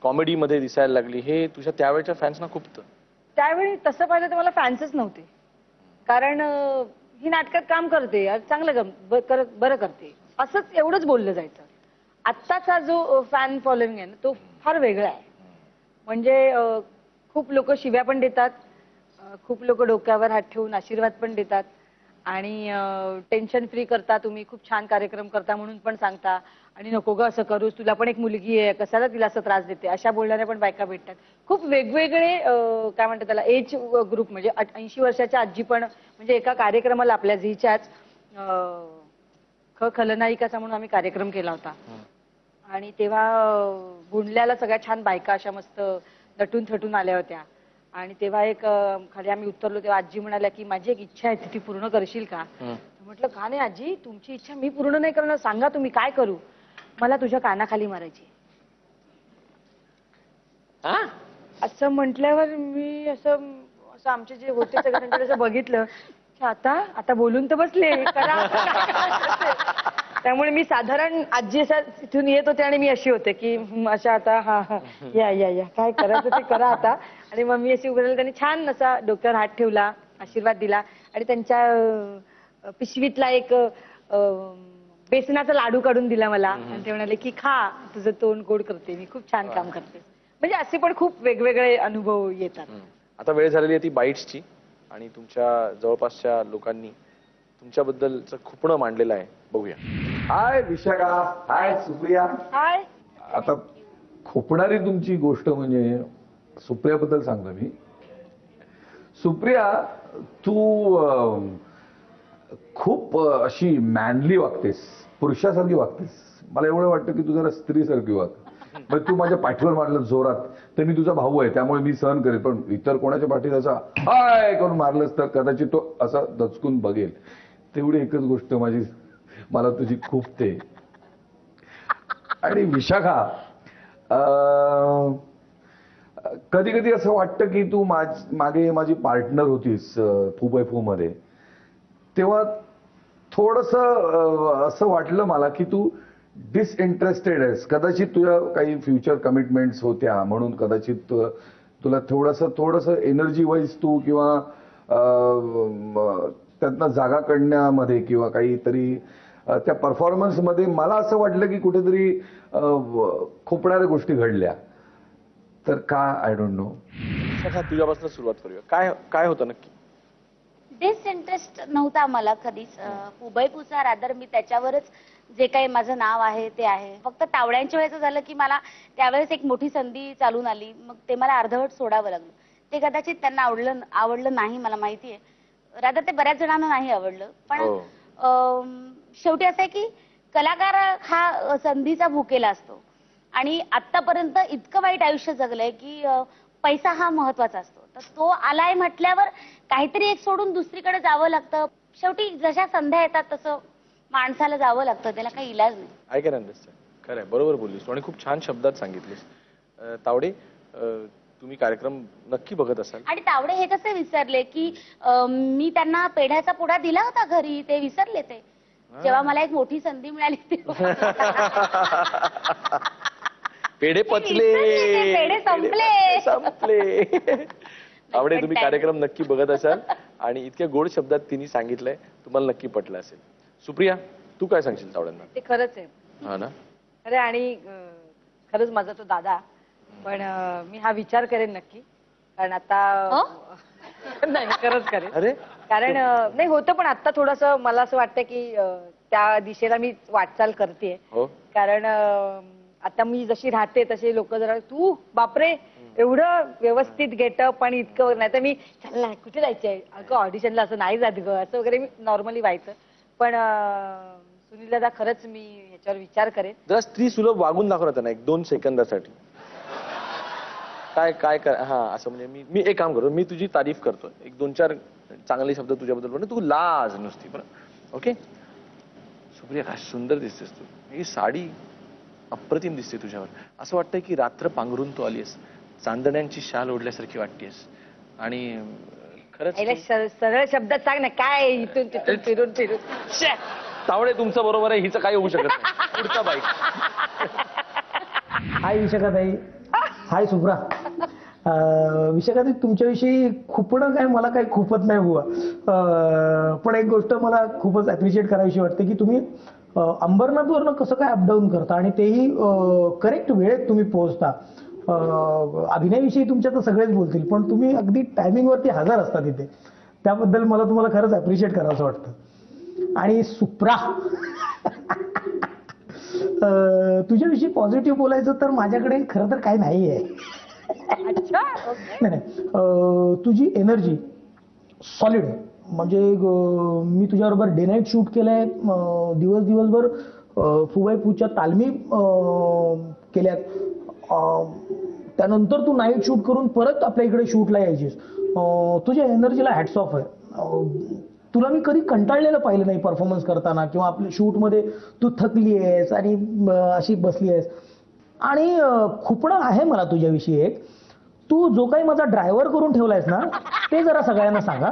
कॉमेडीमध्ये दिसायला लागली, हे तुझ्या त्यावेळच्या फॅन्सना खूपतं. त्यावेळी तसं पाहिलं तर मला फॅन्सच नव्हते, कारण ही नाटकात काम करते, चांगलं बरं करते, असंच एवढंच बोललं जायचं. आत्ताचा जो फॅन फॉलोइंग आहे ना तो फार वेगळा आहे. म्हणजे खूप लोक शिव्या पण देतात, खूप लोक डोक्यावर हात ठेवून आशीर्वाद पण देतात, आणि टेन्शन फ्री करता, तुम्ही खूप छान कार्यक्रम करता म्हणून पण सांगता, आणि नको ग असं करूस, तुला पण एक मुलगी आहे, कशाला तिला असं त्रास देते, अशा बोलणाऱ्या पण बायका भेटतात. खूप वेगवेगळे काय म्हणतात त्याला एज ग्रुप, म्हणजे 80 वर्षाच्या आजी पण, म्हणजे एका कार्यक्रमाला आपल्या झीच्याच खलनायिकाचा म्हणून आम्ही कार्यक्रम केला होता, आणि तेव्हा गुंडल्याला सगळ्या छान बायका अशा मस्त नटून थटून आल्या होत्या, आणि तेव्हा एक खाली आम्ही उतरलो तेव्हा आजी म्हणाल्या की माझी एक इच्छा आहे ती पूर्ण करशील का? म्हटलं का नाही आजी, तुमची इच्छा मी पूर्ण नाही करणार, सांगा तुम्ही काय करू? मला तुझ्या कानाखाली मारायची. असं म्हटल्यावर मी असं आमचे जे होते सगळे त्यांच्याकडे असं बघितलं की आता बोलून तर बसले करा. त्यामुळे मी साधारण आजी असा तिथून येत होते आणि मी अशी होते की अशा आता हा या काय करायचं ते करा आता. आणि मग मी अशी उघडली, त्यांनी छान असा डोक्यावर हात ठेवला, आशीर्वाद दिला, आणि त्यांच्या पिशवीतला एक बेसनाचा लाडू काढून दिला मला, आणि ते म्हणाले की खा, तुझं तोंड गोड करते मी, खूप छान काम करते. म्हणजे असे पण खूप वेगवेगळे अनुभव येतात. आता वेळ झालेली आहे ती बाईट्सची, आणि तुमच्या जवळपासच्या लोकांनी तुमच्याबद्दलचं खुपणं मांडलेलं आहे, बघूया. हाय विशाखा, हाय सुप्रिया. हाय. आता खोपणारी तुमची गोष्ट म्हणजे सुप्रियाबद्दल सांगतो मी. सुप्रिया, तू खूप अशी मॅनली वागतेस, पुरुषासारखी वागतेस. मला एवढं वाटतं की तू जरा स्त्रीसारखी वाग. मग तू माझ्या पाठीवर मारलं जोरात तर मी तुझा भाऊ आहे त्यामुळे मी सहन करेल, पण इतर कोणाच्या पाठीत असा हाय करून मारलंस तर कदाचित तो असा दचकून बघेल. तेवढी एकच गोष्ट मला तुझी खूपते. आणि विशाखा, कधी कधी असं वाटतं की तू मागे माझी पार्टनर होतीस फू मध्ये, तेव्हा थोडस असं वाटलं मला की तू डिसइंटरेस्टेड आहेस. कदाचित तुझ्या काही फ्युचर कमिटमेंट्स होत्या म्हणून कदाचित तुला थोडस एनर्जी वाईज तू किंवा त्यातनं जागा काढण्यामध्ये किंवा काहीतरी त्या परफॉर्मन्स मध्ये मला असं वाटलं की कुठेतरी खोपणाऱ्या गोष्टी घडल्या. तर का आय डोंट नो. तुझ्यापासून सुरुवात करूया. काय काय होतं नक्की? डिसइंटरेस्ट नव्हता मला कधीच. हुबैपूचा रादर मी त्याच्यावरच जे काही माझं नाव आहे ते आहे. फक्त तावड्यांच्या वेळेचं झालं की मला त्यावेळेस एक मोठी संधी चालून आली, मग ते मला अर्धवट सोडावं लागलं. ते कदाचित त्यांना आवडलं नाही, मला माहितीये. रादर ते बऱ्याच जणांना नाही आवडलं. पण शेवटी असं आहे की कलाकार हा संधीचा भुकेला असतो आणि आतापर्यंत इतकं वाईट आयुष्य जगलंय की पैसा हा महत्वाचा असतो. तर तो आलाय म्हटल्यावर काहीतरी एक सोडून दुसरीकडे जावं लागतं. शेवटी जशा संध्या येतात तसं माणसाला जावं लागतं, त्याला काही इलाज नाही. I can understand. खरंय, बरोबर बोललीस आणि खूप छान शब्दात सांगितलीस. तावडे, तुम्ही कार्यक्रम नक्की बघत असाल. आणि तावडे हे कसे विसरले की मी त्यांना पेढ्याचा पुडा दिला होता घरी, ते विसरले. ते जेव्हा मला एक मोठी संधी मिळाली तेव्हा पेढे पचले, पेढे संपले. तावडे, तुम्ही कार्यक्रम नक्की बघत असाल आणि इतक्या गोड शब्दात तिने सांगितलंय, तुम्हाला नक्की पटलं असेल. सुप्रिया, तू काय सांगशील तावड्यांना? ते खरंच आहे. हा ना. अरे, आणि खरंच माझा तो दादा. पण मी हा विचार करेन नक्की, कारण आता नाही, खरंच करेन. अरे, कारण नाही होतं, पण आता थोडस मला असं वाटतं की त्या दिशेला मी वाटचाल करते. कारण आता मी जशी राहते तसे लोक जरा तू बापरे एवढं व्यवस्थित गेटअप आणि इतकं नाही तर मी चल ना कुठे जायचंय अगं ऑडिशनला असं नाही जात ग असं वगैरे मी नॉर्मली व्हायचं. पण सुनील दादा खरंच मी ह्याच्यावर विचार करेन. जरा स्त्री सुलभ वागून दाखव त्यांना 1-2 सेकंदासाठी. काय काय हा असं म्हणजे मी एक काम करतो, मी तुझी तारीफ करतो, 1-2-4 चांगले शब्द तुझ्याबद्दल बोल, तू लाज नुसती. बरं, ओके. सुप्रिया, काय सुंदर दिसतेस तू. ही साडी अप्रतिम दिसते तुझ्यावर. असं वाटतंय की रात्र पांघरून तू आलीस, चांदण्यांची शाल ओढल्यासारखी वाटतेस. आणि खरंच सरळ शब्दात सांग ना, काय इथून तिथून फिरून फिरून. तावडे, तुमचं बरोबर आहे, हिचं काही होऊ शकत नाही. पुढचा बाईक. हाय विशाखाताई. हाय सुप्रा. विशाखाताई, तुमच्याविषयी खुपणं काय मला काही खुपत नाही बुवा. पण एक गोष्ट मला खूपच अप्रिशिएट करावीशी वाटते की तुम्ही अंबरनाथवरनं कसं काय अपडाऊन करता आणि तेही करेक्ट वेळेत तुम्ही पोहोचता. अभिनयाविषयी तुमच्या तर सगळेच बोलतील, पण तुम्ही अगदी टायमिंगवरती हजर असता तिथे. त्याबद्दल मला तुम्हाला खरंच अप्रिशिएट करावंसं वाटतं. आणि सुप्रा, तुझ्याविषयी पॉझिटिव्ह बोलायचं तर माझ्याकडे खरं तर काही नाही आहे. नाही, तुझी एनर्जी सॉलिड आहे. म्हणजे मी तुझ्याबरोबर डे नाईट शूट केलंय, दिवसभर फुबाईपूच्या तालमी केल्यात. त्यानंतर तू नाईट शूट करून परत आपल्या इकडे शूटला यायचीस. तुझ्या एनर्जीला हॅट्स ऑफ आहे. तुला मी कधी कंटाळलेलं पाहिलं नाही परफॉर्मन्स करताना किंवा आपल्या शूटमध्ये तू थकली आहेस आणि अशी बसली आहेस. आणि खुपणं आहे मला तुझ्याविषयी एक, तू जो काही माझा ड्रायव्हर करून ठेवलायस ना ते जरा सगळ्यांना सांगा.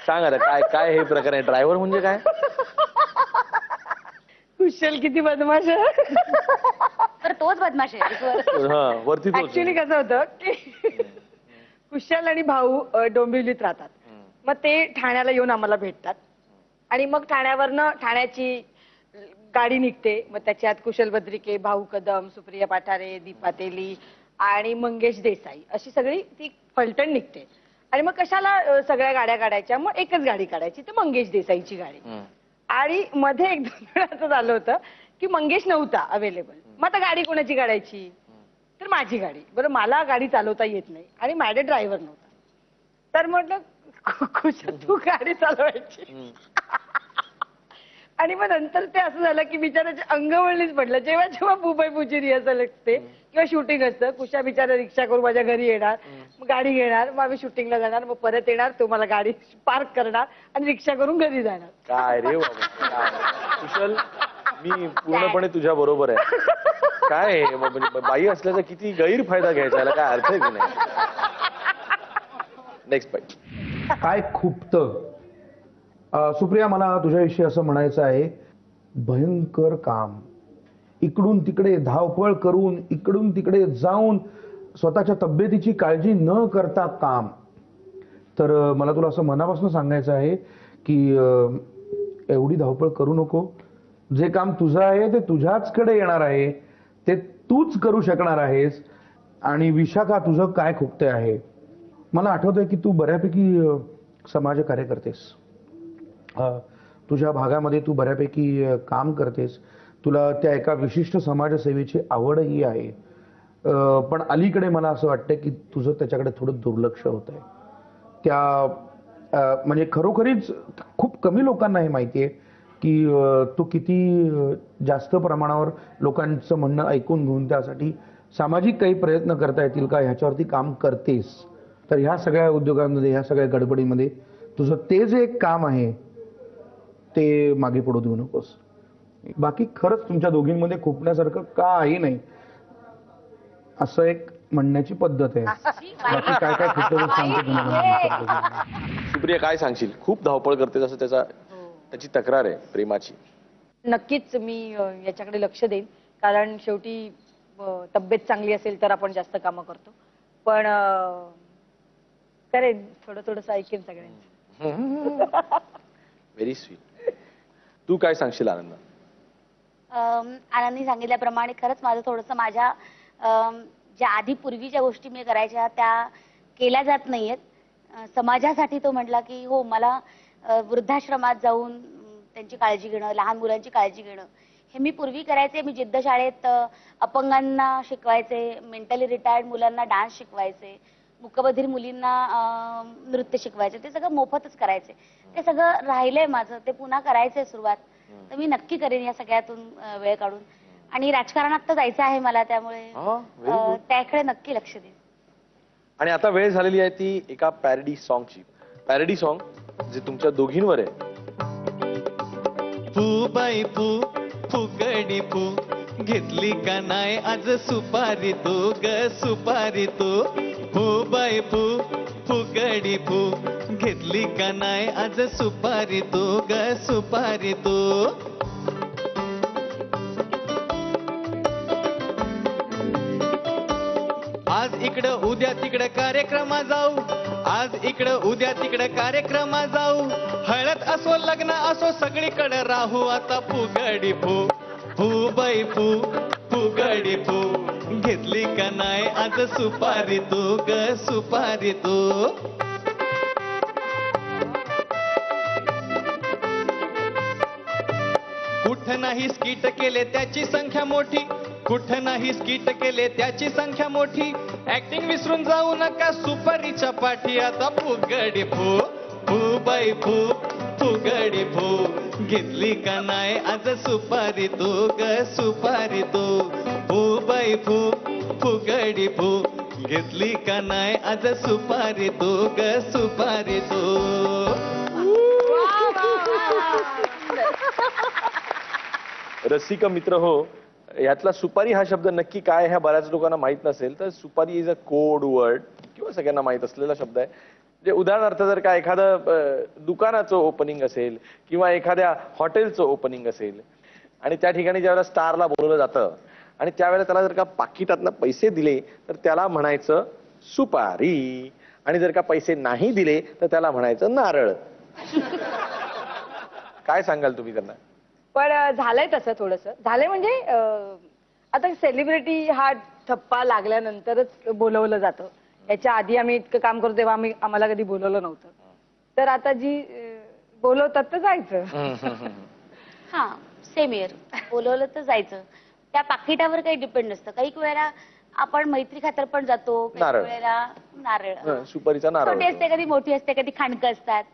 सांग अरे, काय काय हे प्रकार आहे? ड्रायव्हर म्हणजे काय? कुशल किती बदमाश आहे. तर तोच बदमाश आहे. वरती ऍक्च्युली कसं होतं की कुशल आणि भाऊ डोंबिवलीत राहतात. मग ते ठाण्याला येऊन आम्हाला भेटतात आणि मग ठाण्याची गाडी निघते. मग त्याच्यात कुशल बद्रिके, भाऊ कदम, सुप्रिया पाठारे, दीपा तेली आणि मंगेश देसाई अशी सगळी ती फलटण निघते. आणि मग कशाला सगळ्या गाड्या काढायच्या, मग एकच गाडी काढायची, तर मंगेश देसाईची गाडी. आणि मध्ये 1-2 वेळा असं झालं होतं की मंगेश नव्हता अवेलेबल. मग आता गाडी कोणाची काढायची, तर माझी गाडी. बरं, मला गाडी चालवता येत नाही आणि माझे ड्रायव्हर नव्हता. तर म्हटलं कुशल तू गाडी चालवायची. आणि मग नंतर ते असं झालं की बिचाराचे अंगवळणीच पडलं. जेव्हा जेव्हा बुबाईपूची रिहर्सल असते किंवा शूटिंग असतं, कुशा बिचारा रिक्षा करून माझ्या घरी येणार, मग गाडी घेणार, मग आम्ही शूटिंगला जाणार, मग परत येणार, तो मला गाडी पार्क करणार आणि रिक्षा करून घरी जाणार. काय रे बाबा, कुशल मी पूर्णपणे तुझ्या बरोबर आहे. काय आहे, म्हणजे बाई असल्याचा किती गैरफायदा घ्यायचा, याला काय अर्थ आहे की नाही. नेक्स्ट बाई. काय खुपतं. सुप्रिया, मला तुझ्याविषयी असं म्हणायचं आहे, भयंकर काम, इकडून तिकडे धावपळ करून, इकडून तिकडे जाऊन, स्वतःच्या तब्येतीची काळजी न करता काम. तर मला तुला असं मनापासून सांगायचं आहे की एवढी धावपळ करू नको. जे काम तुझं आहे ते तुझ्याचकडे येणार आहे, ते तूच करू शकणार आहेस. आणि विशाखा, तुझं काय खुपते आहे. मला आठवतंय की तू बऱ्यापैकी समाजकार्य करतेस, तुझ्या भागामध्ये तू बऱ्यापैकी काम करतेस, तुला त्या एका विशिष्ट समाजसेवेची आवडही आहे. पण अलीकडे मला असं वाटतं की तुझं त्याच्याकडे थोडं दुर्लक्ष होत आहे. त्या म्हणजे खरोखरीच खूप कमी लोकांना हे माहिती आहे की तू किती जास्त प्रमाणावर लोकांचं म्हणणं ऐकून घेऊन त्यासाठी सामाजिक काही प्रयत्न करता येतील का ह्याच्यावरती काम करतेस. तर ह्या सगळ्या उद्योगांमध्ये, ह्या सगळ्या गडबडीमध्ये तुझं ते जे एक काम आहे ते मागे पडू देऊ नकोस. बाकी खरंच तुमच्या दोघींमध्ये खुपण्यासारखं काही नाही, असं एक म्हणण्याची पद्धत आहे. बाकी काय काय खुपलं ते सांगतो तुम्हाला. सुप्रिया, काय सांगशील. खूप धावपळ करते असं त्याची तक्रार आहे प्रेमाची. नक्कीच मी याच्याकडे लक्ष देईन, कारण शेवटी तब्येत चांगली असेल तर आपण जास्त कामं करतो. पण करेन, थोडं थोडंसं ऐकेन सगळ्यांचं. Very sweet. तू काय सांगशील आनंद. आनंदनी सांगितल्याप्रमाणे खरंच माझं थोडंसं माझ्या ज्या आधी पूर्वीच्या गोष्टी मी करायच्या त्या केल्या जात नाहीयेत. समाजासाठी तो म्हटला की हो, मला वृद्धाश्रमात जाऊन त्यांची काळजी घेणं, लहान मुलांची काळजी घेणं हे मी पूर्वी करायचे. मी जिद्द शाळेत अपंगांना शिकवायचे, मेंटली रिटायर्ड मुलांना डान्स शिकवायचे, मूकबधीर मुलींना नृत्य शिकवायचे. ते सगळं मोफतच करायचे. ते सगळं राहिलंय माझं, ते पुन्हा करायचंय सुरुवात. तर मी नक्की करेन या सगळ्यातून वेळ काढून. आणि राजकारणात तर जायचं आहे मला, त्यामुळे त्याकडे नक्की लक्ष देईन. आणि आता वेळ झालेली आहे ती एका पॅरडी सॉन्गची. पॅरडी सॉन्ग जे तुमच्या दोघींवर आहे. फू बाई फू, फुगडी फू, घेतली का नाही आज सुपारी तू ग सुपारी तू. फू बाई फू, फुगडी फू, घेतली का नाही आज सुपारी तू ग सुपारी तू. आज इकडं उद्या तिकडं कार्यक्रमा जाऊ, आज इकडं उद्या तिकडं कार्यक्रमा जाऊ. हळद असो लग्न असो सगळीकडे राहू आता. फुगडी फू, फू बाई फू, फुगडी फू, घेतली का नाही आज सुपारी तू ग सुपारी तू. कुठं नाही स्किट केले त्याची संख्या मोठी, कुठं नाही स्किट केले त्याची संख्या मोठी. ऍक्टिंग विसरून जाऊ नका सुपारीच्या पाठी आता. फुगडी फू, फू बाई फू, फुगडी फू, घेतली का नाही आज सुपारी तू ग सुपारी तू. फू बाई फू, फुगडी फू, घेतली का नाही आज सुपारी तू ग सुपारी तू. रसिक मित्र हो, यातला सुपारी हा शब्द नक्की काय ह्या बऱ्याच लोकांना माहित नसेल. तर सुपारी इज अ कोड वर्ड किंवा सगळ्यांना माहित असलेला शब्द आहे. म्हणजे उदाहरणार्थ जर का एखादं दुकानाचं ओपनिंग असेल किंवा एखाद्या हॉटेलचं ओपनिंग असेल आणि त्या ठिकाणी ज्यावेळेला स्टारला बोलवलं जातं आणि त्यावेळेला त्याला जर का पाकिटातनं पैसे दिले तर त्याला म्हणायचं सुपारी, आणि जर का पैसे नाही दिले तर त्याला म्हणायचं नारळ. काय सांगाल तुम्ही त्यांना. पण झालंय तसं थोडंसं झालंय. म्हणजे आता सेलिब्रिटी हा ठप्पा लागल्यानंतरच बोलवलं जातं. याच्या आधी आम्ही इतकं काम करतो तेव्हा आम्हाला कधी बोलवलं नव्हतं. तर आता जी बोलवतात तर जायचं. हा, सेम इयर बोलवलं तर जायचं. त्या पाकिटावर काही डिपेंड नसतं. काही वेळेला आपण मैत्री खातर पण जातो काही नारळ. वेळेला नारळ सुपारीचा नारळ छोटी होतो. असते कधी मोठी असते कधी खांडकं असतात.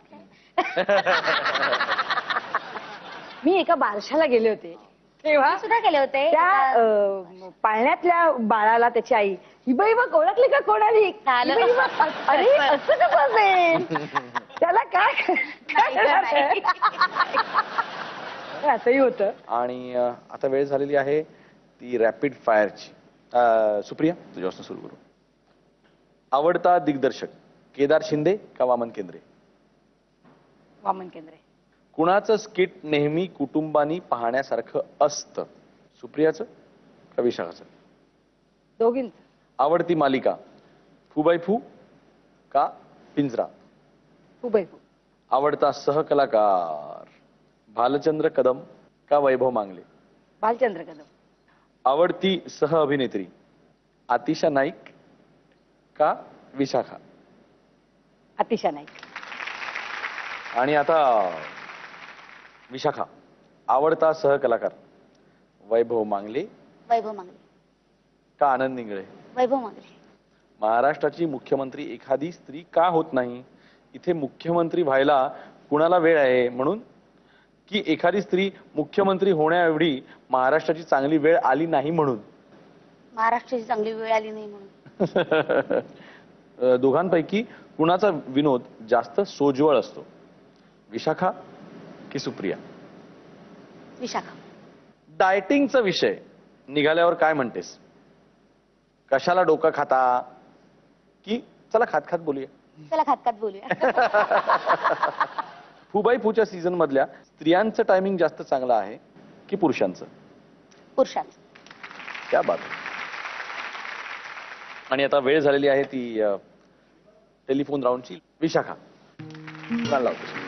मी एका बारशाला गेले होते तेव्हा मी सुद्धा केले होते त्या पाळण्यातल्या बाळाला त्याची आई ही बाई मग ओळखली का कोणाली झालं. ही बाई मग, अरे असं कसं असेल त्याला काय नाही. असंही होतं. आणि आता वेळ झालेली आहे ती रॅपिड फायरची. सुप्रिया तुझ्यापासून सुरू करू. आवडता दिग्दर्शक केदार शिंदे का वामन केंद्रे? वामन केंद्रे. कुणाचं स्किट नेहमी कुटुंबानी पाहण्यासारखं असतं? सुप्रियाचं का विशाखाचं? दोघींच. आवडती मालिका फू बाय फू का पिंजरा? खूप आवडता सहकलाकार भालचंद्र कदम का वैभव मांगले? भालचंद्र कदम. आवडती सह अभिनेत्री आतिशा नाईक का विशाखा? अतिशा नाईक. आणि आता विशाखा, आवडता सहकलाकार वैभव मांगले वैभव मागले. का आनंद इंगळे? वैभव मागले. महाराष्ट्राची मुख्यमंत्री एखादी स्त्री का होत नाही? इथे मुख्यमंत्री व्हायला कुणाला वेळ आहे म्हणून, की एखादी स्त्री मुख्यमंत्री होण्याएवढी महाराष्ट्राची चांगली वेळ आली नाही म्हणून? महाराष्ट्राची चांगली वेळ आली नाही म्हणून. दोघांपैकी कुणाचा विनोद जास्त सोज्वळ असतो? विशाखा की सुप्रिया? विशाखा. डायटिंगचा विषय निघाल्यावर काय म्हणतेस? कशाला डोकं खाता की चला खात खात बोलूया? चला खात खात बोलूया. फू बाय फूच्या सीझन मधल्या स्त्रियांचं टायमिंग जास्त चांगलं आहे की पुरुषांचं? पुरुषांचं. क्या बात आहे. आणि आता वेळ झालेली आहे ती टेलिफोन राऊंडची. विशाखा कुणाला लावतेस?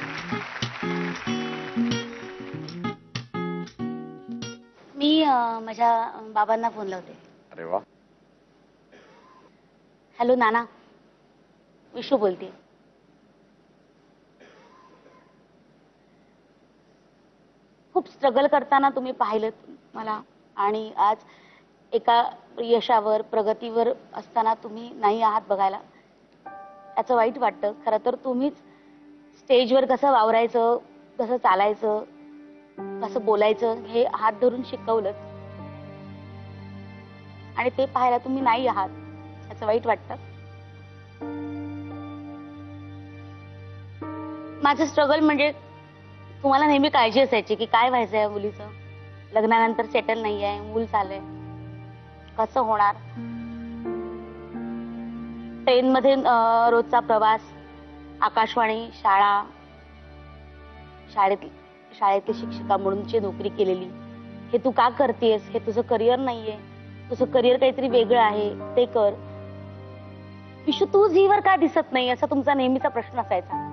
मी माझ्या बाबांना फोन लावते. अरे वा. हॅलो नाना, विशू बोलते. खूप स्ट्रगल करताना तुम्ही पाहिलं मला, आणि आज एका यशावर प्रगतीवर असताना तुम्ही नाही आहात बघायला, याचं वाईट वाटतं. खरं तर तुम्हीच स्टेजवर कसं वावरायचं, कसं चालायचं, कसं बोलायचं हे हात धरून शिकवलं, आणि ते पाहायला तुम्ही नाही आहात, याचं वाईट वाटतं. माझं स्ट्रगल म्हणजे तुम्हाला नेहमी काळजी असायची की काय व्हायचंय या मुलीचं, लग्नानंतर सेटल नाही आहे, मूल चाललंय, कसं होणार. ट्रेनमध्ये रोजचा प्रवास, आकाशवाणी, शाळा, शाळेतली शिक्षिका म्हणूनची नोकरी केलेली. हे तू का करतेस? हे तुझं करिअर नाहीये, तुझं करिअर काहीतरी वेगळं आहे, ते कर. विशू तू झीवर का दिसत नाही, असा तुमचा नेहमीचा प्रश्न असायचा.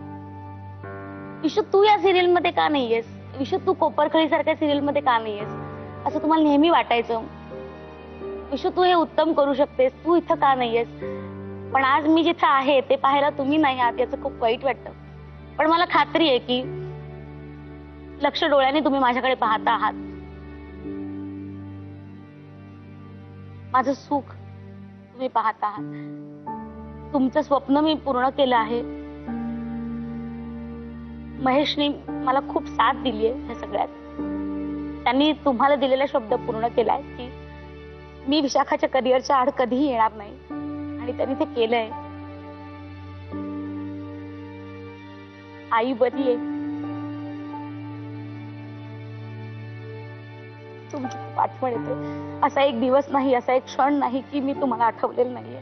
विशू तू या सिरियल मध्ये का नाहीयेस? विशू तू कोपरखळी सारख्या सिरियल मध्ये का नाहीयेस? असं तुम्हाला नेहमी वाटायचं. विशू तू हे उत्तम करू शकतेस, तू इथं का नाहीयेस? पण आज मी जिथं आहे ते पाहायला तुम्ही नाही आहात, याचं खूप वाईट वाटतं. पण मला खात्री आहे की लक्ष डोळ्याने तुम्ही माझ्याकडे पाहता आहात. माझं सुख तुम्ही पाहत आहात. तुमचं स्वप्न मी पूर्ण केलं आहे. महेशने मला खूप साथ दिली आहे ह्या सगळ्यात. त्यांनी तुम्हाला दिलेला शब्द पूर्ण केलाय की मी विशाखाच्या करिअरच्या आड कधीही येणार नाही, आणि त्यांनी ते केलंय. आई बरी आहे. तुमची खूप आठवण येते. असा एक दिवस नाही, असा एक क्षण नाही की मी तुम्हाला आठवलेलं नाहीये.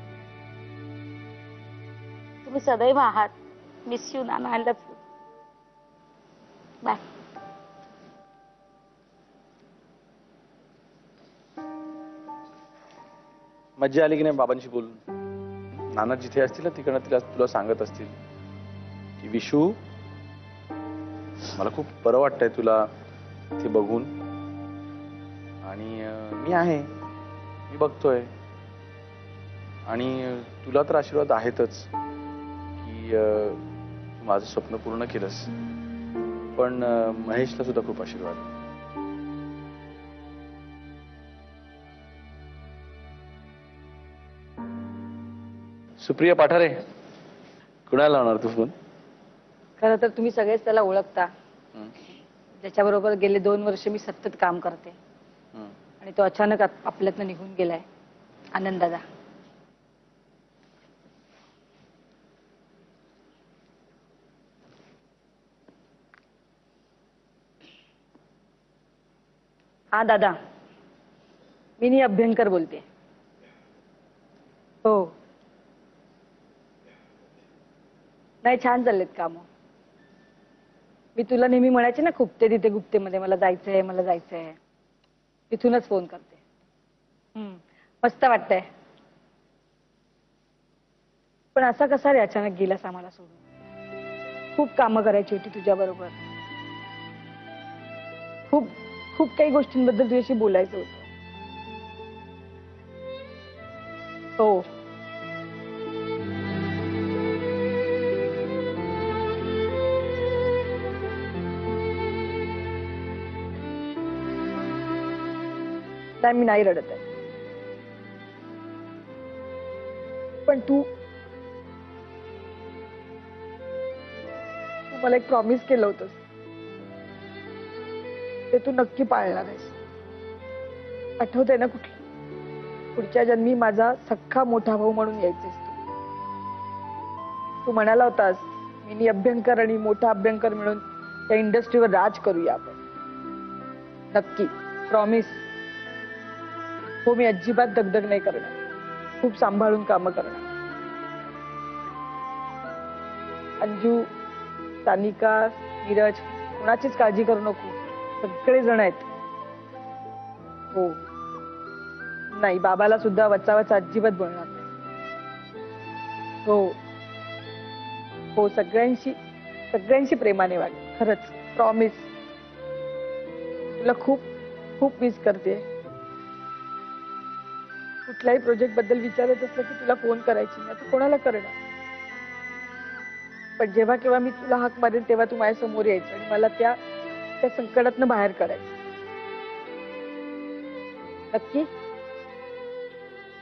तुम्ही सदैव आहात. मिस यू नाना, आय लव्ह यू. बाय. मज्जा आली की नाही बाबांशी बोलून? नाना जिथे असतील ना तिकडनं तुला सांगत असतील की विशू मला खूप बरं वाटतंय तुला ते बघून, आणि मी आहे, मी बघतोय, आणि तुला तर आशीर्वाद आहेतच की तू माझं स्वप्न पूर्ण केलंस, पण महेशला सुद्धा खूप आशीर्वाद आहे. सुप्रिया पाठारे, कुणाला लावणार तू फोन? खरं तर तुम्ही सगळेच त्याला ओळखता, ज्याच्याबरोबर गेले 2 वर्ष मी सतत काम करते आणि तो अचानक आपल्यातनं निघून गेलाय. आनंददादा. हा दादा, मिनी अभ्यंकर बोलते. हो, नाही छान चाललेत काम. मी तुला नेहमी म्हणायचे ना खुपते तिथे गुप्तेमध्ये मला जायचंय मला जायचंय, तिथूनच फोन करते. मस्त वाटतंय. पण असा कसा रे अचानक गेलास आम्हाला सोडून? खूप कामं करायची होती तुझ्या बरोबर, खूप खूप काही गोष्टींबद्दल तुझ्याशी बोलायचं होतं. हो, नाही मी नाही रडत आहे, पण तू मला एक प्रॉमिस केलं होतंस, ते तू नक्की पाळणार आहेस. आठवतंय ना कुठलं? पुढच्या जन्मी माझा सख्खा मोठा भाऊ म्हणून यायचेस तू म्हणाला होतास मिनी अभ्यंकर आणि मोठा अभ्यंकर मिळून त्या इंडस्ट्रीवर राज करूया आपण. नक्की, प्रॉमिस. हो, मी अजिबात दगदग नाही करणार, खूप सांभाळून कामं करणार. अंजू, सानिका, नीरज, कोणाचीच काळजी करू नको, सगळे जण आहेत. हो, नाही बाबाला सुद्धा वचावचा अजिबात बोलणार नाही. हो हो, सगळ्यांशी प्रेमाने वाग, खरंच, प्रॉमिस. तुला खूप खूप मिस करते. कुठल्याही प्रोजेक्ट बद्दल विचारत असलं की तुला फोन करायची नाही, तू कोणाला करणार? पण जेव्हा केव्हा मी तुला हाक मारेन तेव्हा तू माझ्या समोर यायचं आणि मला त्या संकटातनं बाहेर काढायचं. नक्की?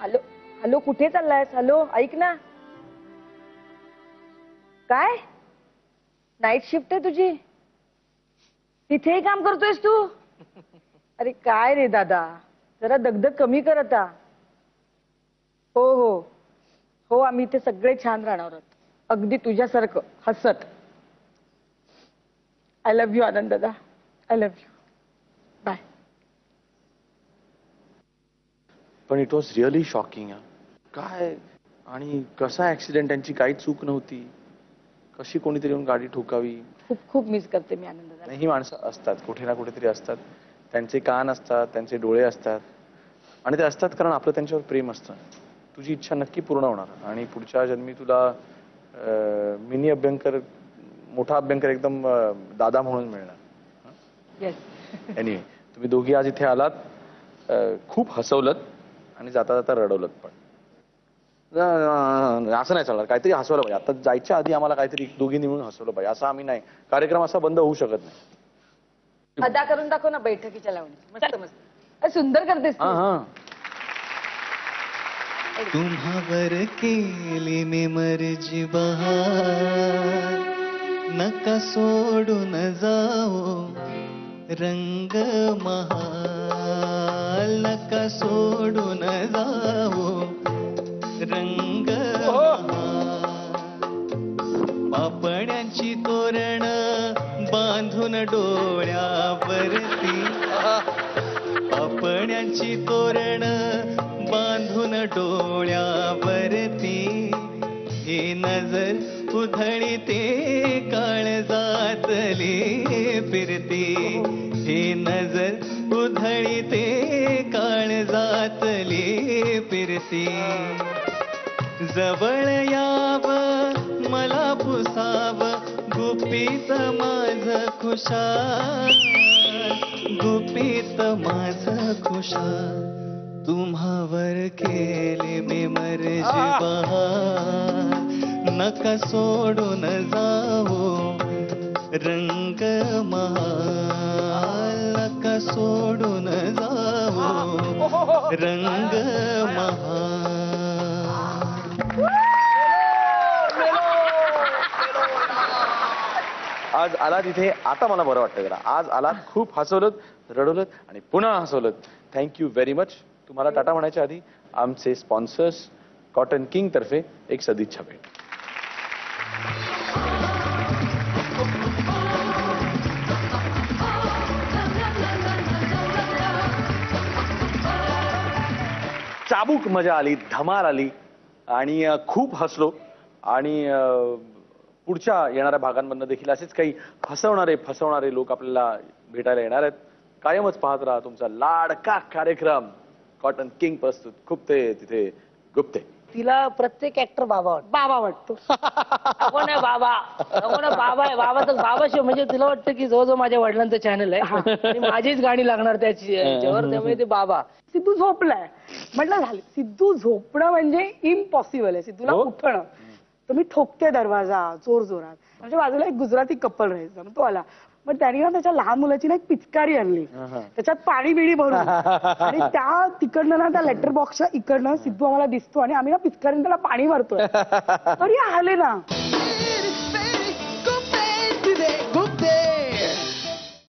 हॅलो हॅलो, कुठे चाललायस? हॅलो, ऐक ना. काय नाईट शिफ्ट आहे तुझी? तिथेही काम करतोयस तू? अरे काय रे दादा, जरा दगदग कमी कर आता. हो हो हो, आम्ही इथे सगळे छान राहणार आहोत, अगदी तुझ्यासारखं हसत. आय लव्ह यू आनंद दादा, आय लव्ह यू. बाय. पण इट वॉज रिअली शॉकिंग. काय आणि कसा ऍक्सिडेंट, त्यांची काही चूक नव्हती, कशी कोणीतरी येऊन गाडी ठोकावी. खूप खूप मिस करते मी आनंद दादा. ही माणसं असतात, कुठे ना कुठेतरी असतात, त्यांचे कान असतात, त्यांचे डोळे असतात, आणि ते असतात कारण आपलं त्यांच्यावर प्रेम असतं. तुझी इच्छा नक्की पूर्ण होणार आणि पुढच्या जन्मी तुला मिनी अभ्यंकर, मोठा अभ्यंकर एकदम दादा म्हणून मिळणार. येस. एनिवे, तुम्ही दोघी आज इथे आलात, खूप हसवलत आणि जाता जाता रडवलत. पण असं नाही चालणार, काहीतरी हसवलं पाहिजे. आता जायच्या आधी आम्हाला काहीतरी दोघींनी मिळून हसवलं पाहिजे. असं आम्ही नाही, कार्यक्रम असा बंद होऊ शकत नाही. अदा करून दाखव ना बैठकीच्या लावणी. मस्त मस्त, सुंदर करतेस तू. हा हा. तुम्हावर केली मी मर्जी बहार, नका सोडून जाओ रंग महाल, नका सोडून जाओ रंग महाल. पापण्यांची तोरण बांधून डोळ्यावरती, पापण्यांची तोरण बांधून डोळ्यावरती, ही नजर उधळी ते काळजातली फिरती, ही नजर उधळी ते काळजातली फिरती. जवळ याव मला पुसाव गुपित माझ खुशाल, गुपित माझ खुशाल. तुम्हावर केली मी मर्जी बहार, नका सोडून जाओ रंग महाल, नका सोडून जाओ रंग महाल. आज आलात इथे, आता मला बरं वाटतं जरा. आज आलात, खूप हसवलं, रडवलं आणि पुन्हा हसवलं. Thank you very much. तुम्हाला टाटा म्हणायच्या आधी आमचे स्पॉन्सर्स कॉटन किंग तर्फे एक सदिच्छा भेट. चाबूक मजा आली, धमाल आली आणि खूप हसलो आणि पुढच्या येणाऱ्या भागांमधनं देखील असेच काही हसवणारे फसवणारे लोक आपल्याला भेटायला येणार आहेत. कायमच पाहत राहा तुमचा लाडका कार्यक्रम कॉटन किंग प्रस्तुत खुपते तिथे गुप्ते. तिला प्रत्येक ऍक्टर बाबा वाटतो. नको नाही बाबा, नको ना बाबा आहे, बाबा तर बाबा शिव म्हणजे तिला वाटतं की जो माझ्या वडिलांचं चॅनल आहे आणि माझीच गाणी लागणार त्याची याच्यावर, त्यामुळे ते बाबा. सिद्धू झोपलाय म्हटलं, झालं सिद्धू झोपणं म्हणजे इम्पॉसिबल आहे. सिद्धूला उठणं, तर मी ठोकते दरवाजा जोर जोरात. म्हणजे बाजूला एक गुजराती कपल राहायचा, तो आला. पण त्यांनी ना त्याच्या लहान मुलाची ना एक पिचकारी आणली, त्याच्यात पाणी बिणी भरून आणि त्या तिकडनं ना त्या लेटर बॉक्सच्या इकडनं सिद्धू आम्हाला दिसतो आणि आम्ही ना पिचकारीने त्याला पाणी मारतोय तरी आले ना.